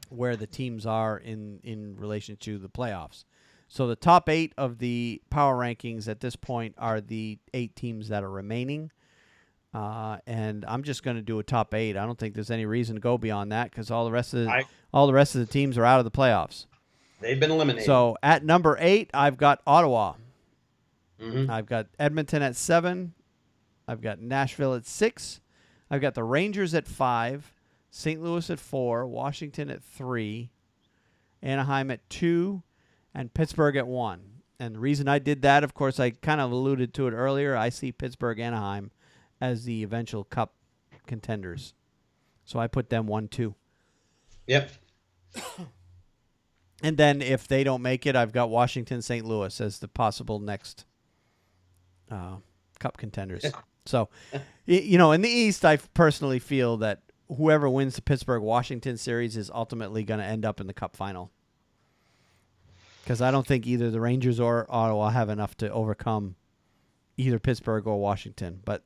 where the teams are in relation to the playoffs. So the top 8 of the power rankings at this point are the 8 teams that are remaining. And I'm just going to do a top 8. I don't think there's any reason to go beyond that because all the rest of the teams are out of the playoffs. They've been eliminated. So at number 8, I've got Ottawa. Mm-hmm. I've got Edmonton at 7. I've got Nashville at 6. I've got the Rangers at 5. St. Louis at 4. Washington at 3. Anaheim at 2. And Pittsburgh at 1. And the reason I did that, of course, I kind of alluded to it earlier. I see Pittsburgh, Anaheim as the eventual Cup contenders. So I put them 1-2. Yep. And then if they don't make it, I've got Washington, St. Louis as the possible next Cup contenders. So, in the East, I personally feel that whoever wins the Pittsburgh-Washington series is ultimately going to end up in the Cup final. Because I don't think either the Rangers or Ottawa have enough to overcome either Pittsburgh or Washington. But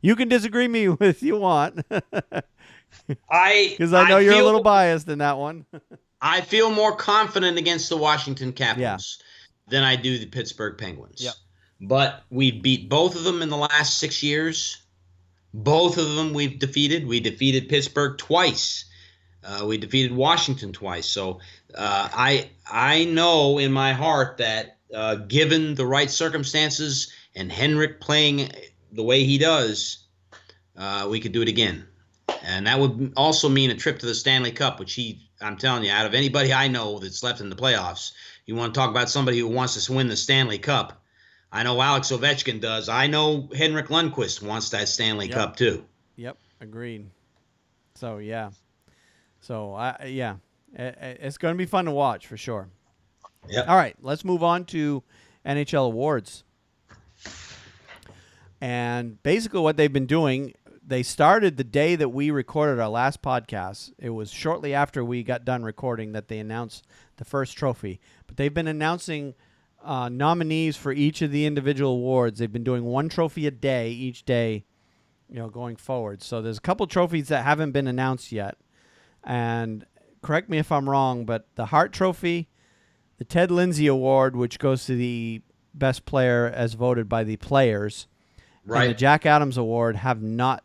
you can disagree me if you want. Because I know you're a little biased in that one. I feel more confident against the Washington Capitals than I do the Pittsburgh Penguins. Yep. But we beat both of them in the last 6 years. Both of them we've defeated. We defeated Pittsburgh twice. We defeated Washington twice. So I know in my heart that given the right circumstances and Henrik playing the way he does, we could do it again. And that would also mean a trip to the Stanley Cup, which I'm telling you, out of anybody I know that's left in the playoffs, you want to talk about somebody who wants to win the Stanley Cup. I know Alex Ovechkin does. I know Henrik Lundqvist wants that Stanley Cup too. Yep, agreed. So, yeah. So, it's going to be fun to watch for sure. Yep. All right, let's move on to NHL awards. And basically what they've been doing, they started the day that we recorded our last podcast. It was shortly after we got done recording that they announced the first trophy. But they've been announcing nominees for each of the individual awards. They've been doing one trophy a day, each day, going forward. So there's a couple trophies that haven't been announced yet. And correct me if I'm wrong, but the Hart Trophy, the Ted Lindsay Award, which goes to the best player as voted by the players, right, and the Jack Adams Award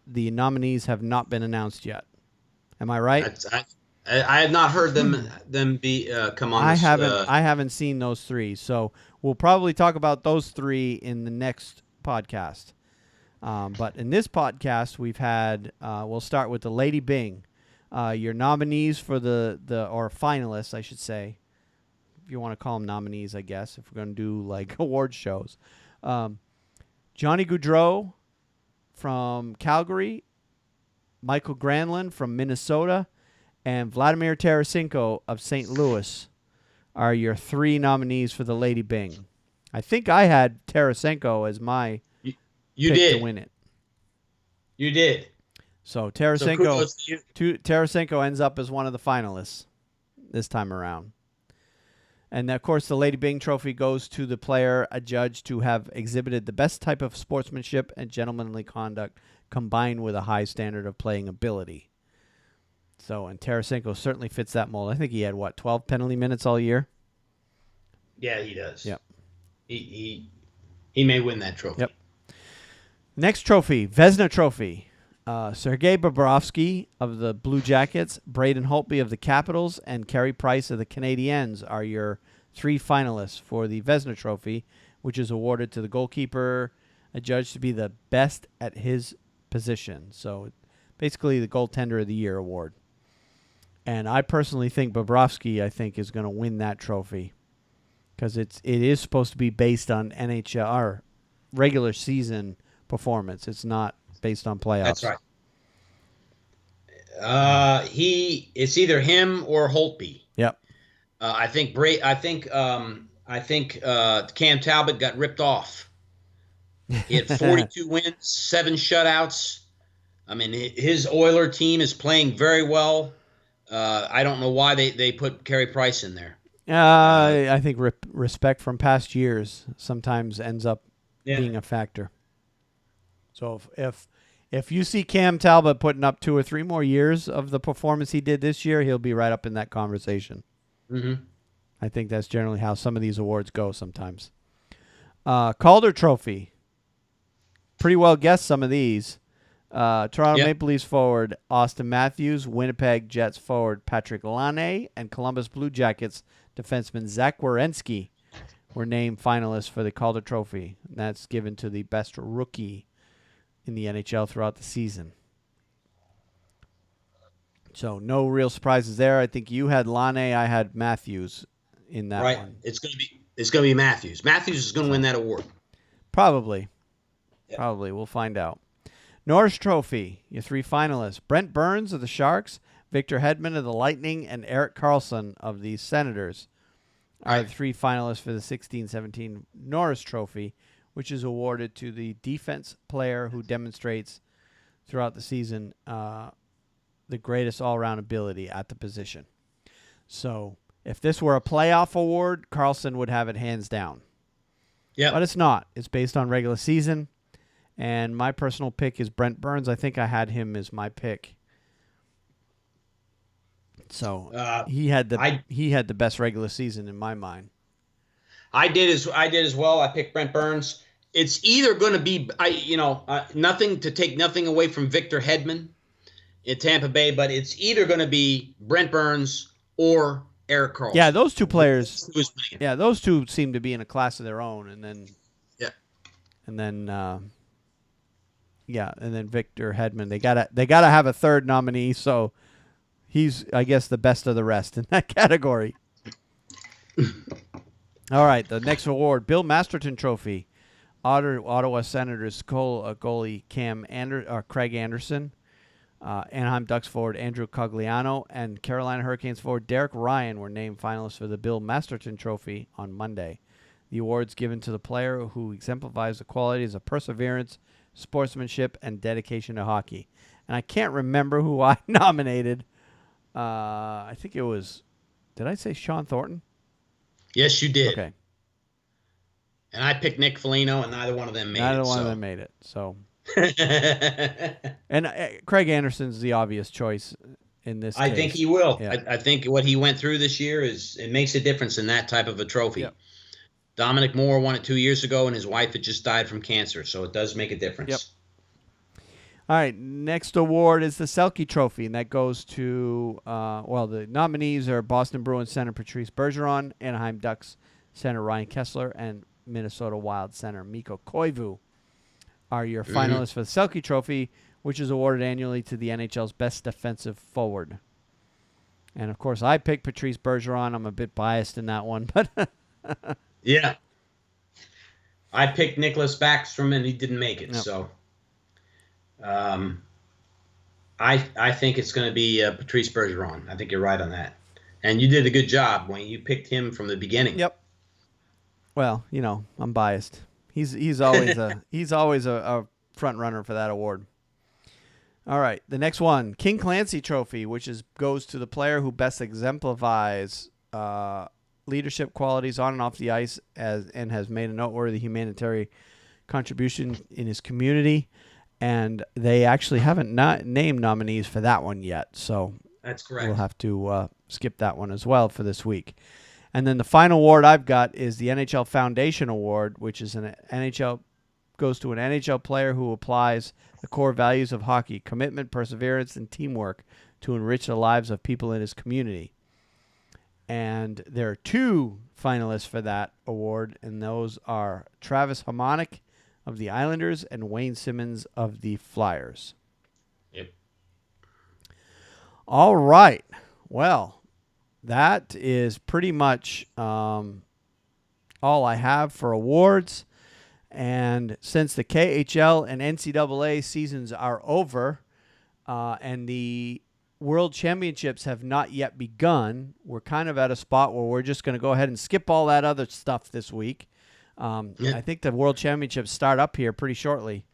the nominees have not been announced yet. Am I right? I have not heard them be come on. I haven't seen those three, so we'll probably talk about those three in the next podcast. But in this podcast, we've had we'll start with the Lady Bing. Your nominees for or finalists, I should say, if you want to call them nominees, I guess, if we're going to do like award shows. Johnny Gaudreau from Calgary, Michael Granlund from Minnesota, and Vladimir Tarasenko of St. Louis are your three nominees for the Lady Bing. I think I had Tarasenko as my pick to win it. You did. So Tarasenko ends up as one of the finalists this time around. And, of course, the Lady Bing Trophy goes to the player adjudged to have exhibited the best type of sportsmanship and gentlemanly conduct combined with a high standard of playing ability. So, and Tarasenko certainly fits that mold. I think he had, 12 penalty minutes all year? Yeah, he does. Yep. He may win that trophy. Yep. Next trophy, Vezina Trophy. Sergei Bobrovsky of the Blue Jackets, Braden Holtby of the Capitals, and Carey Price of the Canadiens are your three finalists for the Vezina Trophy, which is awarded to the goalkeeper adjudged to be the best at his position. So basically the goaltender of the year award. And I personally think Bobrovsky, is going to win that trophy because it is supposed to be based on NHL or regular season performance. It's not based on playoffs. That's right. It's either him or Holtby. Yep. I think Cam Talbot got ripped off. He had 42 wins, 7 shutouts. I mean, his Oiler team is playing very well. I don't know why they put Carey Price in there. I think respect from past years sometimes ends up being a factor. So if you see Cam Talbot putting up 2 or 3 more years of the performance he did this year, he'll be right up in that conversation. Mm-hmm. I think that's generally how some of these awards go sometimes. Calder Trophy. Pretty well guessed some of these. Toronto Maple Leafs forward Austin Matthews, Winnipeg Jets forward Patrick Laine, and Columbus Blue Jackets defenseman Zach Werenski were named finalists for the Calder Trophy. And that's given to the best rookie in the NHL throughout the season. So no real surprises there. I think you had Laine, I had Matthews in that one. Right. It's gonna be Matthews. Matthews is gonna win that award. Probably. Yep. Probably. We'll find out. Norris Trophy, your 3 finalists. Brent Burns of the Sharks, Victor Hedman of the Lightning, and Erik Karlsson of the Senators are the 3 finalists for the 16-17 Norris Trophy, which is awarded to the defense player who demonstrates throughout the season the greatest all-around ability at the position. So if this were a playoff award, Karlsson would have it hands down. Yeah. But it's not. It's based on regular season. And my personal pick is Brent Burns. I think I had him as my pick. So he had the best regular season in my mind. I did as well. I picked Brent Burns. It's either going to be nothing to take nothing away from Victor Hedman in Tampa Bay, but it's either going to be Brent Burns or Erik Karlsson. Yeah, those two players. Yeah, those two seem to be in a class of their own, and then Victor Hedman. They gotta have a third nominee, so he's, I guess, the best of the rest in that category. All right, the next award, Bill Masterton Trophy. Ottawa Senators goalie Craig Anderson, Anaheim Ducks forward Andrew Cogliano, and Carolina Hurricanes forward Derek Ryan were named finalists for the Bill Masterton Trophy on Monday. The award's given to the player who exemplifies the qualities of perseverance, sportsmanship, and dedication to hockey. And I can't remember who I nominated. I think it was, did I say Sean Thornton? Yes, you did. Okay. And I picked Nick Foligno, and neither one of them made it. Neither one of them made it. So, and Craig Anderson's the obvious choice in this case. I think he will. Yeah. I think what he went through this year it makes a difference in that type of a trophy. Yep. Dominic Moore won it 2 years ago, and his wife had just died from cancer, so it does make a difference. Yep. All right, next award is the Selke Trophy, and that goes to, the nominees are Boston Bruins center Patrice Bergeron, Anaheim Ducks center Ryan Kessler, and Minnesota Wild center Mikko Koivu are your finalists for the Selke Trophy, which is awarded annually to the NHL's best defensive forward. And, of course, I picked Patrice Bergeron. I'm a bit biased in that one, but yeah. I picked Nicholas Backstrom, and he didn't make it, so... I think it's going to be Patrice Bergeron. I think you're right on that. And you did a good job, Wayne. You picked him from the beginning. Yep. Well, I'm biased. He's always a front runner for that award. All right, the next one, King Clancy Trophy, which goes to the player who best exemplifies leadership qualities on and off the ice and has made a noteworthy humanitarian contribution in his community. And they actually haven't named nominees for that one yet. So that's correct. We'll have to skip that one as well for this week. And then the final award I've got is the NHL Foundation Award, which is goes to an NHL player who applies the core values of hockey, commitment, perseverance, and teamwork to enrich the lives of people in his community. And there are 2 finalists for that award, and those are Travis Hamonic of the Islanders and Wayne Simmons of the Flyers. Yep. All right. Well, that is pretty much all I have for awards. And since the KHL and NCAA seasons are over and the World Championships have not yet begun, we're kind of at a spot where we're just going to go ahead and skip all that other stuff this week. I think the World Championships start up here pretty shortly.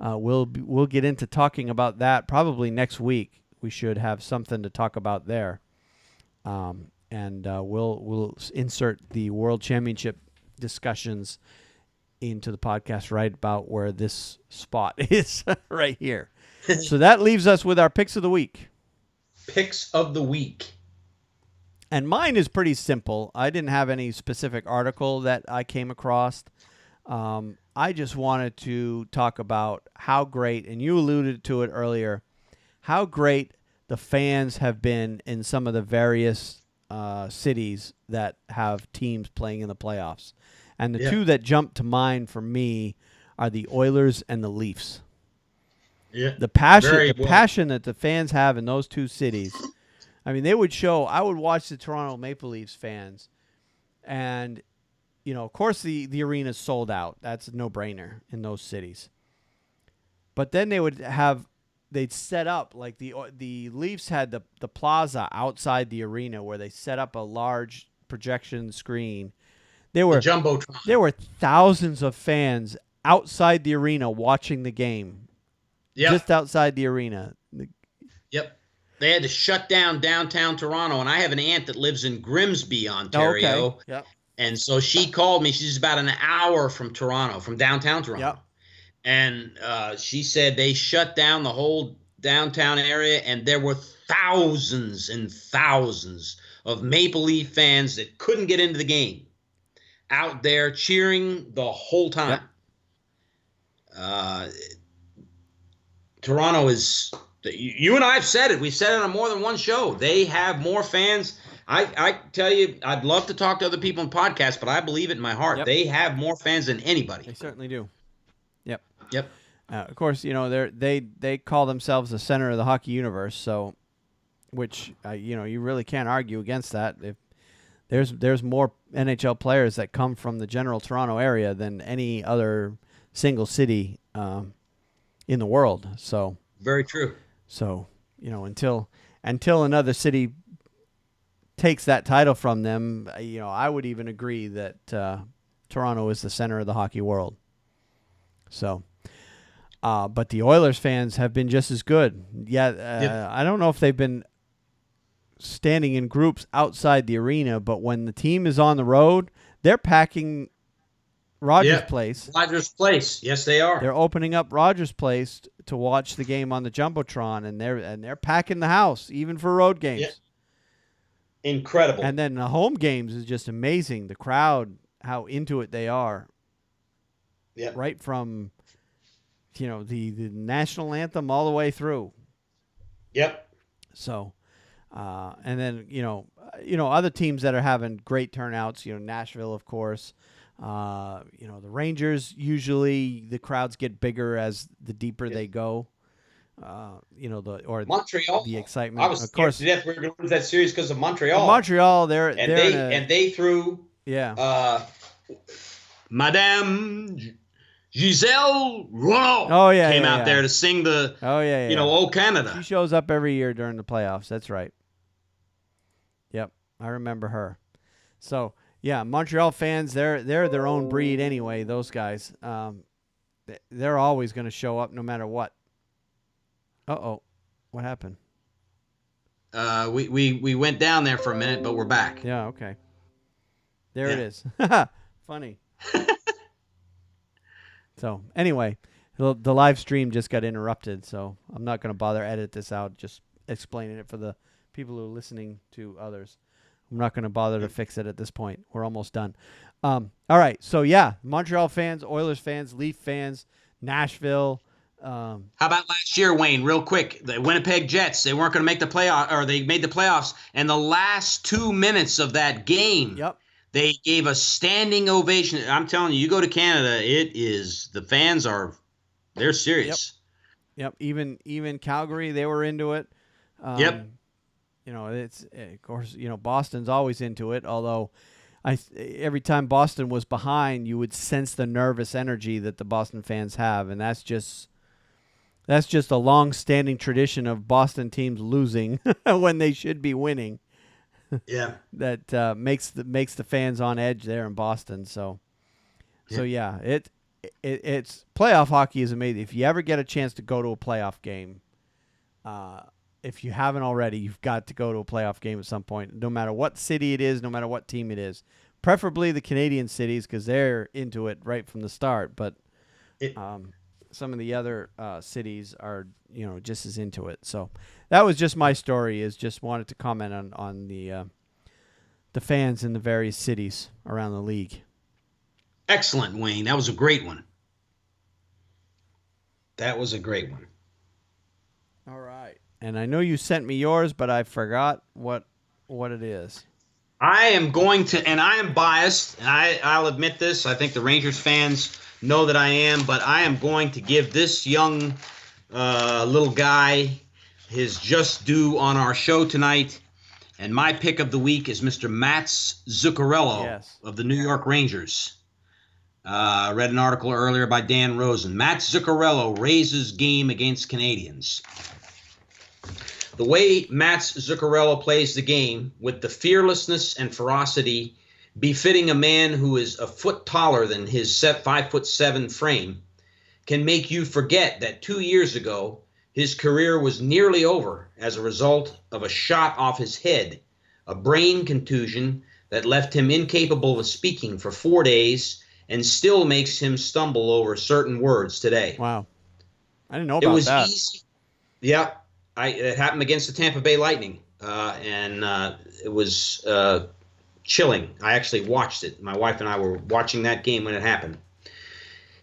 We'll get into talking about that probably next week. We should have something to talk about there, and we'll insert the World Championship discussions into the podcast right about where this spot is right here. So that leaves us with our picks of the week. Picks of the week. And mine is pretty simple. I didn't have any specific article that I came across. I just wanted to talk about how great, and you alluded to it earlier, how great the fans have been in some of the various cities that have teams playing in the playoffs. And the 2 that jump to mind for me are the Oilers and the Leafs. Yeah. The passion that the fans have in those 2 cities. I mean, I would watch the Toronto Maple Leafs fans, and, of course the arena's sold out. That's a no-brainer in those cities. But then they'd set up, like the Leafs had the plaza outside the arena where they set up a large projection screen. The Jumbotron. There were thousands of fans outside the arena watching the game. Yep. Just outside the arena. Yep. They had to shut down downtown Toronto, and I have an aunt that lives in Grimsby, Ontario. Oh, okay. Yep. And so she called me. She's about an hour from downtown Toronto. Yep. And she said they shut down the whole downtown area, and there were thousands and thousands of Maple Leaf fans that couldn't get into the game out there cheering the whole time. Yep. Toronto is... You and I have said it. We've said it on more than one show. They have more fans. I tell you, I'd love to talk to other people in podcasts, but I believe it in my heart. Yep. They have more fans than anybody. They certainly do. Yep. Yep. Of course, they call themselves the center of the hockey universe. So, which you really can't argue against that. If there's more NHL players that come from the general Toronto area than any other single city in the world. So very true. So, until another city takes that title from them, I would even agree that Toronto is the center of the hockey world. So, but the Oilers fans have been just as good. Yeah, I don't know if they've been standing in groups outside the arena, but when the team is on the road, they're packing Rogers Place. Rogers Place. Yes, they are. They're opening up Rogers Place to watch the game on the Jumbotron, and they're packing the house even for road games. Yeah. Incredible. And then the home games is just amazing. The crowd, how into it they are. Yeah. Right from, the national anthem all the way through. Yep. So, and then other teams that are having great turnouts. Nashville, of course. The Rangers, usually the crowds get bigger as the deeper they go. Montreal, the excitement. I was scared to death we were going to lose that series because of Montreal. Montreal, they threw Madame Giselle Ronneau came out there to sing the "Oh Canada." She shows up every year during the playoffs. That's right. Yep, I remember her. So Montreal fans, they're their own breed anyway. Those guys, they're always going to show up no matter what. What happened? We went down there for a minute, but we're back. Yeah, okay. There it is. Funny. So anyway, the live stream just got interrupted, so I'm not going to bother edit this out. Just explaining it for the people who are listening to others. I'm not going to bother to fix it at this point. We're almost done. All right, so Montreal fans, Oilers fans, Leaf fans, Nashville. How about last year, Wayne? Real quick, the Winnipeg Jets. They weren't going to make the playoff, or they made the playoffs, and the last 2 minutes of that game, they gave a standing ovation. I'm telling you, you go to Canada, the fans they're serious. Yep. Even Calgary, they were into it. It's of course Boston's always into it. Although, every time Boston was behind, you would sense the nervous energy that the Boston fans have, and that's just a long-standing tradition of Boston teams losing when they should be winning. Yeah, that makes the fans on edge there in Boston. It's playoff hockey is amazing. If you ever get a chance to go to a playoff game, if you haven't already, you've got to go to a playoff game at some point. No matter what city it is, no matter what team it is, preferably the Canadian cities because they're into it right from the start. But some of the other cities are, just as into it. So that was just my story. Is just wanted to comment on the fans in the various cities around the league. Excellent, Wayne. That was a great one. All right. And I know you sent me yours, but I forgot what it is. I am going to, and I am biased, and I'll admit this. I think the Rangers fans know that I am, but I am going to give this young little guy his just due on our show tonight. And my pick of the week is Mr. Mats Zuccarello of the New York Rangers. I read an article earlier by Dan Rosen. Mats Zuccarello raises game against Canadians. The way Mats Zuccarello plays the game, with the fearlessness and ferocity befitting a man who is a foot taller than his 5'7" frame, can make you forget that 2 years ago his career was nearly over as a result of a shot off his head, a brain contusion that left him incapable of speaking for 4 days and still makes him stumble over certain words today. Wow. I didn't know about that. It was easy. Yeah. It happened against the Tampa Bay Lightning, and it was chilling. I actually watched it. My wife and I were watching that game when it happened.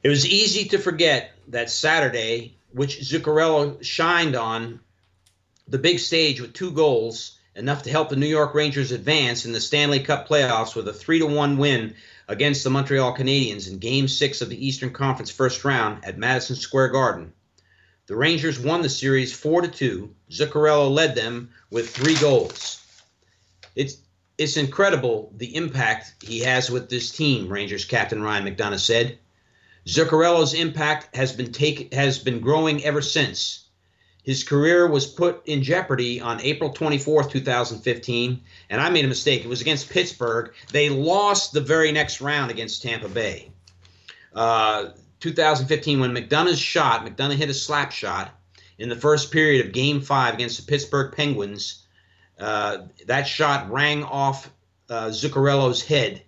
It was easy to forget that Saturday, which Zuccarello shined on the big stage with 2 goals, enough to help the New York Rangers advance in the Stanley Cup playoffs with a 3-1 win against the Montreal Canadiens in Game 6 of the Eastern Conference first round at Madison Square Garden. The Rangers won the series 4-2. Zuccarello led them with 3 goals. It's incredible the impact he has with this team, Rangers captain Ryan McDonough said. Zuccarello's impact has been growing ever since. His career was put in jeopardy on April 24th, 2015, and I made a mistake. It was against Pittsburgh. They lost the very next round against Tampa Bay. 2015, when McDonough hit a slap shot in the first period of Game 5 against the Pittsburgh Penguins. That shot rang off Zuccarello's head,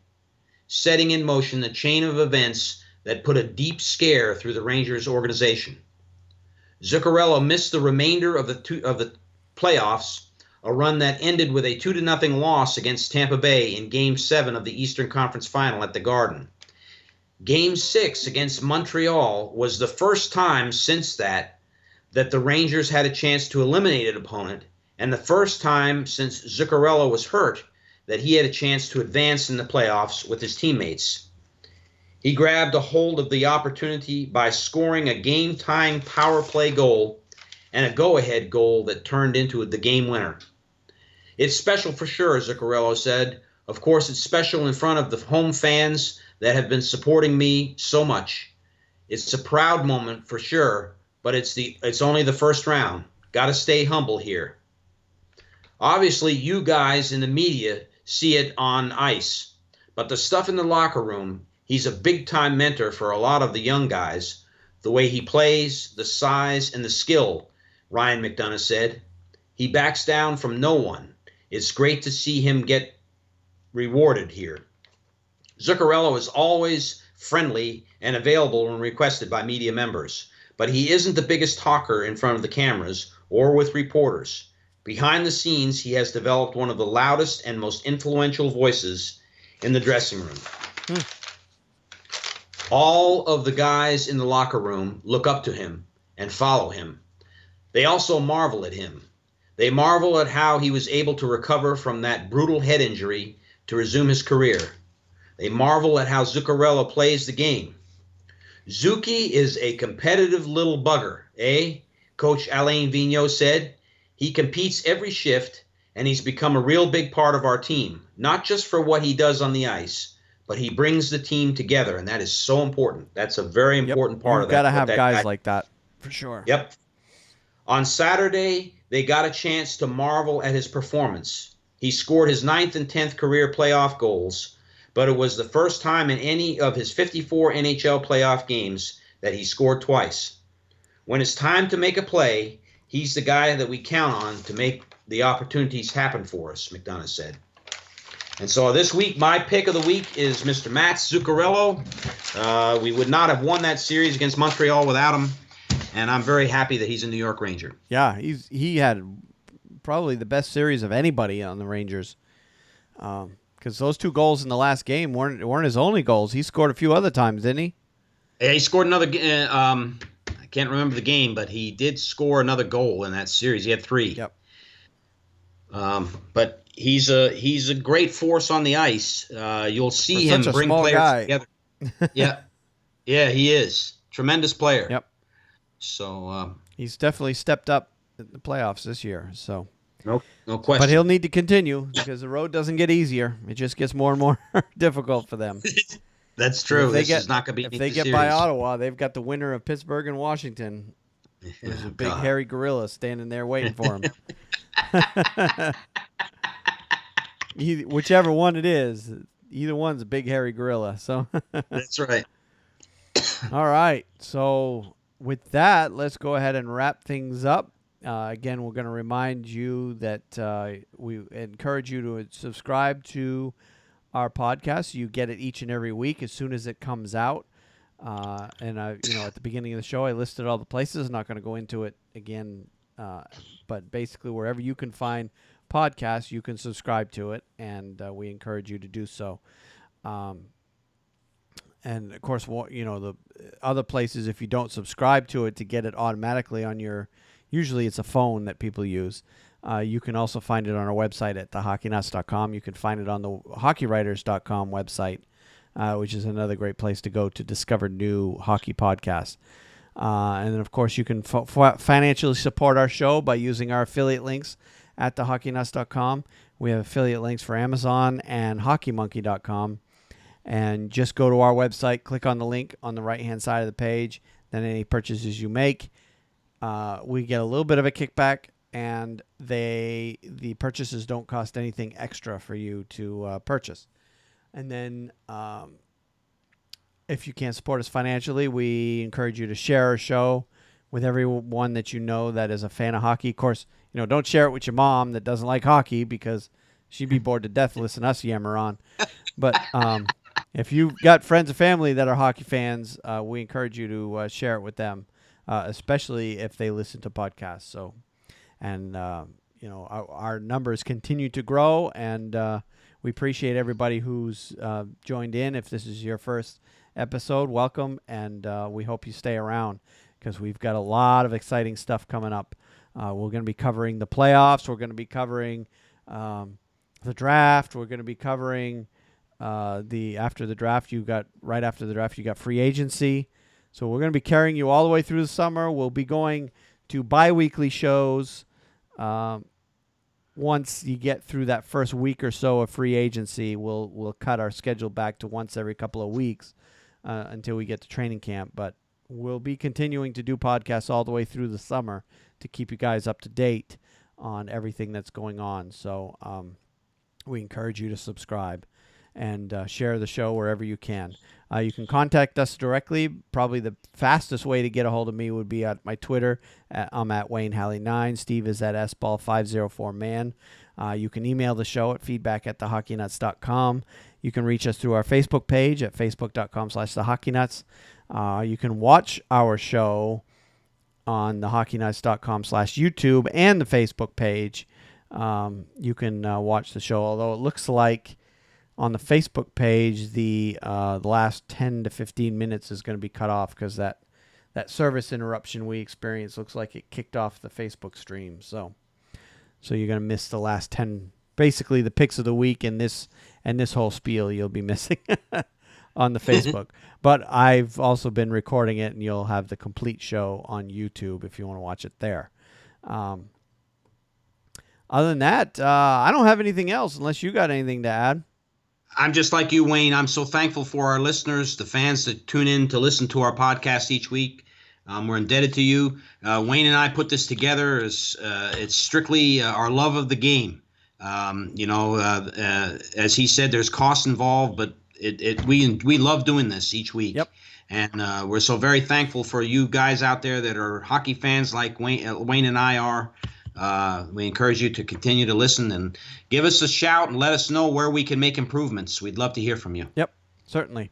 setting in motion the chain of events that put a deep scare through the Rangers organization. Zuccarello missed the remainder of the playoffs, a run that ended with a 2-0 loss against Tampa Bay in Game 7 of the Eastern Conference Final at the Garden. Game 6 against Montreal was the first time since that the Rangers had a chance to eliminate an opponent, and the first time since Zuccarello was hurt that he had a chance to advance in the playoffs with his teammates. He grabbed a hold of the opportunity by scoring a game-tying power play goal and a go-ahead goal that turned into the game winner. It's special for sure, Zuccarello said. Of course, it's special in front of the home fans that have been supporting me so much. It's a proud moment for sure, but it's only the first round. Got to stay humble here. Obviously, you guys in the media see it on ice, but the stuff in the locker room, he's a big-time mentor for a lot of the young guys. The way he plays, the size, and the skill, Ryan McDonough said. He backs down from no one. It's great to see him get rewarded here. Zuccarello is always friendly and available when requested by media members, but he isn't the biggest talker in front of the cameras or with reporters. Behind the scenes, he has developed one of the loudest and most influential voices in the dressing room. All of the guys in the locker room look up to him and follow him. They also marvel at him. They marvel at how he was able to recover from that brutal head injury to resume his career. They marvel at how Zuccarello plays the game. Zuki is a competitive little bugger, eh? Coach Alain Vigneault said. He competes every shift, and he's become a real big part of our team, not just for what he does on the ice, but he brings the team together, and that is so important. That's a very important part of that. You've got to have guys like that, for sure. Yep. On Saturday, they got a chance to marvel at his performance. He scored his 9th and 10th career playoff goals, but it was the first time in any of his 54 NHL playoff games that he scored twice. When it's time to make a play, he's the guy that we count on to make the opportunities happen for us, McDonough said. And so this week, my pick of the week is Mr. Mats Zuccarello. We would not have won that series against Montreal without him, and I'm very happy that he's a New York Ranger. Yeah, he had probably the best series of anybody on the Rangers. Because those 2 goals in the last game weren't his only goals. He scored a few other times, didn't he? Yeah, he scored another. I can't remember the game, but he did score another goal in that series. He had 3. Yep. But he's a great force on the ice. You'll see him bring players together. Yeah, he is tremendous player. Yep. So he's definitely stepped up in the playoffs this year. So. No question. But he'll need to continue because the road doesn't get easier. It just gets more and more difficult for them. That's true. This is not going to be. If they get by Ottawa, they've got the winner of Pittsburgh and Washington. There's a big hairy gorilla standing there waiting for him. Whichever one it is, either one's a big hairy gorilla. So that's right. All right. So with that, let's go ahead and wrap things up. Again, we're going to remind you that we encourage you to subscribe to our podcast. You get it each and every week as soon as it comes out. And at the beginning of the show, I listed all the places. I'm not going to go into it again, but basically wherever you can find podcasts, you can subscribe to it, and we encourage you to do so. And of course, the other places, if you don't subscribe to it to get it automatically on your. Usually it's a phone that people use. You can also find it on our website at thehockeynuts.com. You can find it on the hockeywriters.com website, which is another great place to go to discover new hockey podcasts. And then, of course, you can financially support our show by using our affiliate links at thehockeynuts.com. We have affiliate links for Amazon and hockeymonkey.com. And just go to our website, click on the link on the right-hand side of the page. Then any purchases you make we get a little bit of a kickback, and the purchases don't cost anything extra for you to purchase. And then if you can't support us financially, we encourage you to share our show with everyone that you know that is a fan of hockey. Of course, don't share it with your mom that doesn't like hockey, because she'd be bored to death listening to us yammer on. But if you've got friends and family that are hockey fans, we encourage you to share it with them, especially if they listen to podcasts. So, and our numbers continue to grow, and we appreciate everybody who's joined in. If this is your first episode, welcome, and we hope you stay around, because we've got a lot of exciting stuff coming up. We're going to be covering the playoffs. We're going to be covering the draft. We're going to be covering after the draft. Right after the draft, you got free agency. So we're going to be carrying you all the way through the summer. We'll be going to bi-weekly shows once you get through that first week or so of free agency. We'll cut our schedule back to once every couple of weeks until we get to training camp. But we'll be continuing to do podcasts all the way through the summer to keep you guys up to date on everything that's going on. So we encourage you to subscribe and share the show wherever you can. You can contact us directly. Probably the fastest way to get a hold of me would be at my Twitter. I'm at Wayne Halley 9. Steve is at sball504man. You can email the show at feedback@thehockeynuts.com. You can reach us through our Facebook page at facebook.com/thehockeynuts. You can watch our show on thehockeynuts.com/YouTube and the Facebook page. You can watch the show, although it looks like on the Facebook page the last 10 to 15 minutes is going to be cut off, because that service interruption we experienced looks like it kicked off the Facebook stream. So you're going to miss the last 10, basically the picks of the week and this whole spiel you'll be missing on the Facebook. But I've also been recording it, and you'll have the complete show on YouTube if you want to watch it there. Other than that, I don't have anything else unless you got anything to add. I'm just like you, Wayne. I'm so thankful for our listeners, the fans that tune in to listen to our podcast each week. We're indebted to you. Wayne and I put this together as it's strictly our love of the game. As he said, there's costs involved, but we love doing this each week. Yep. And we're so very thankful for you guys out there that are hockey fans like Wayne and I are. We encourage you to continue to listen and give us a shout and let us know where we can make improvements. We'd love to hear from you. Yep, certainly.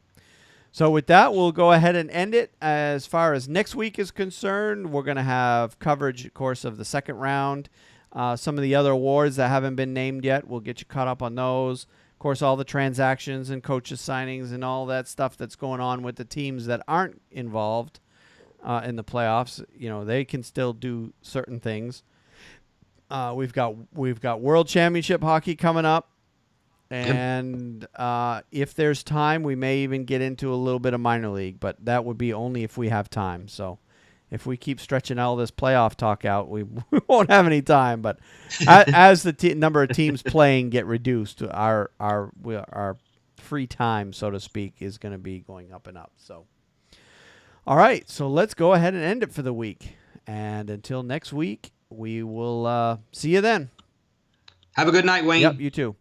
So with that, we'll go ahead and end it. As far as next week is concerned, we're going to have coverage, of course, of the second round. Some of the other awards that haven't been named yet, we'll get you caught up on those. Of course, all the transactions and coaches signings and all that stuff that's going on with the teams that aren't involved in the playoffs. They can still do certain things. We've got World Championship hockey coming up, and if there's time, we may even get into a little bit of minor league, but that would be only if we have time. So if we keep stretching all this playoff talk out, we won't have any time. But as the number of teams playing get reduced, our free time, so to speak, is going to be going up and up. So, all right, so let's go ahead and end it for the week. And until next week, we will see you then. Have a good night, Wayne. Yep, you too.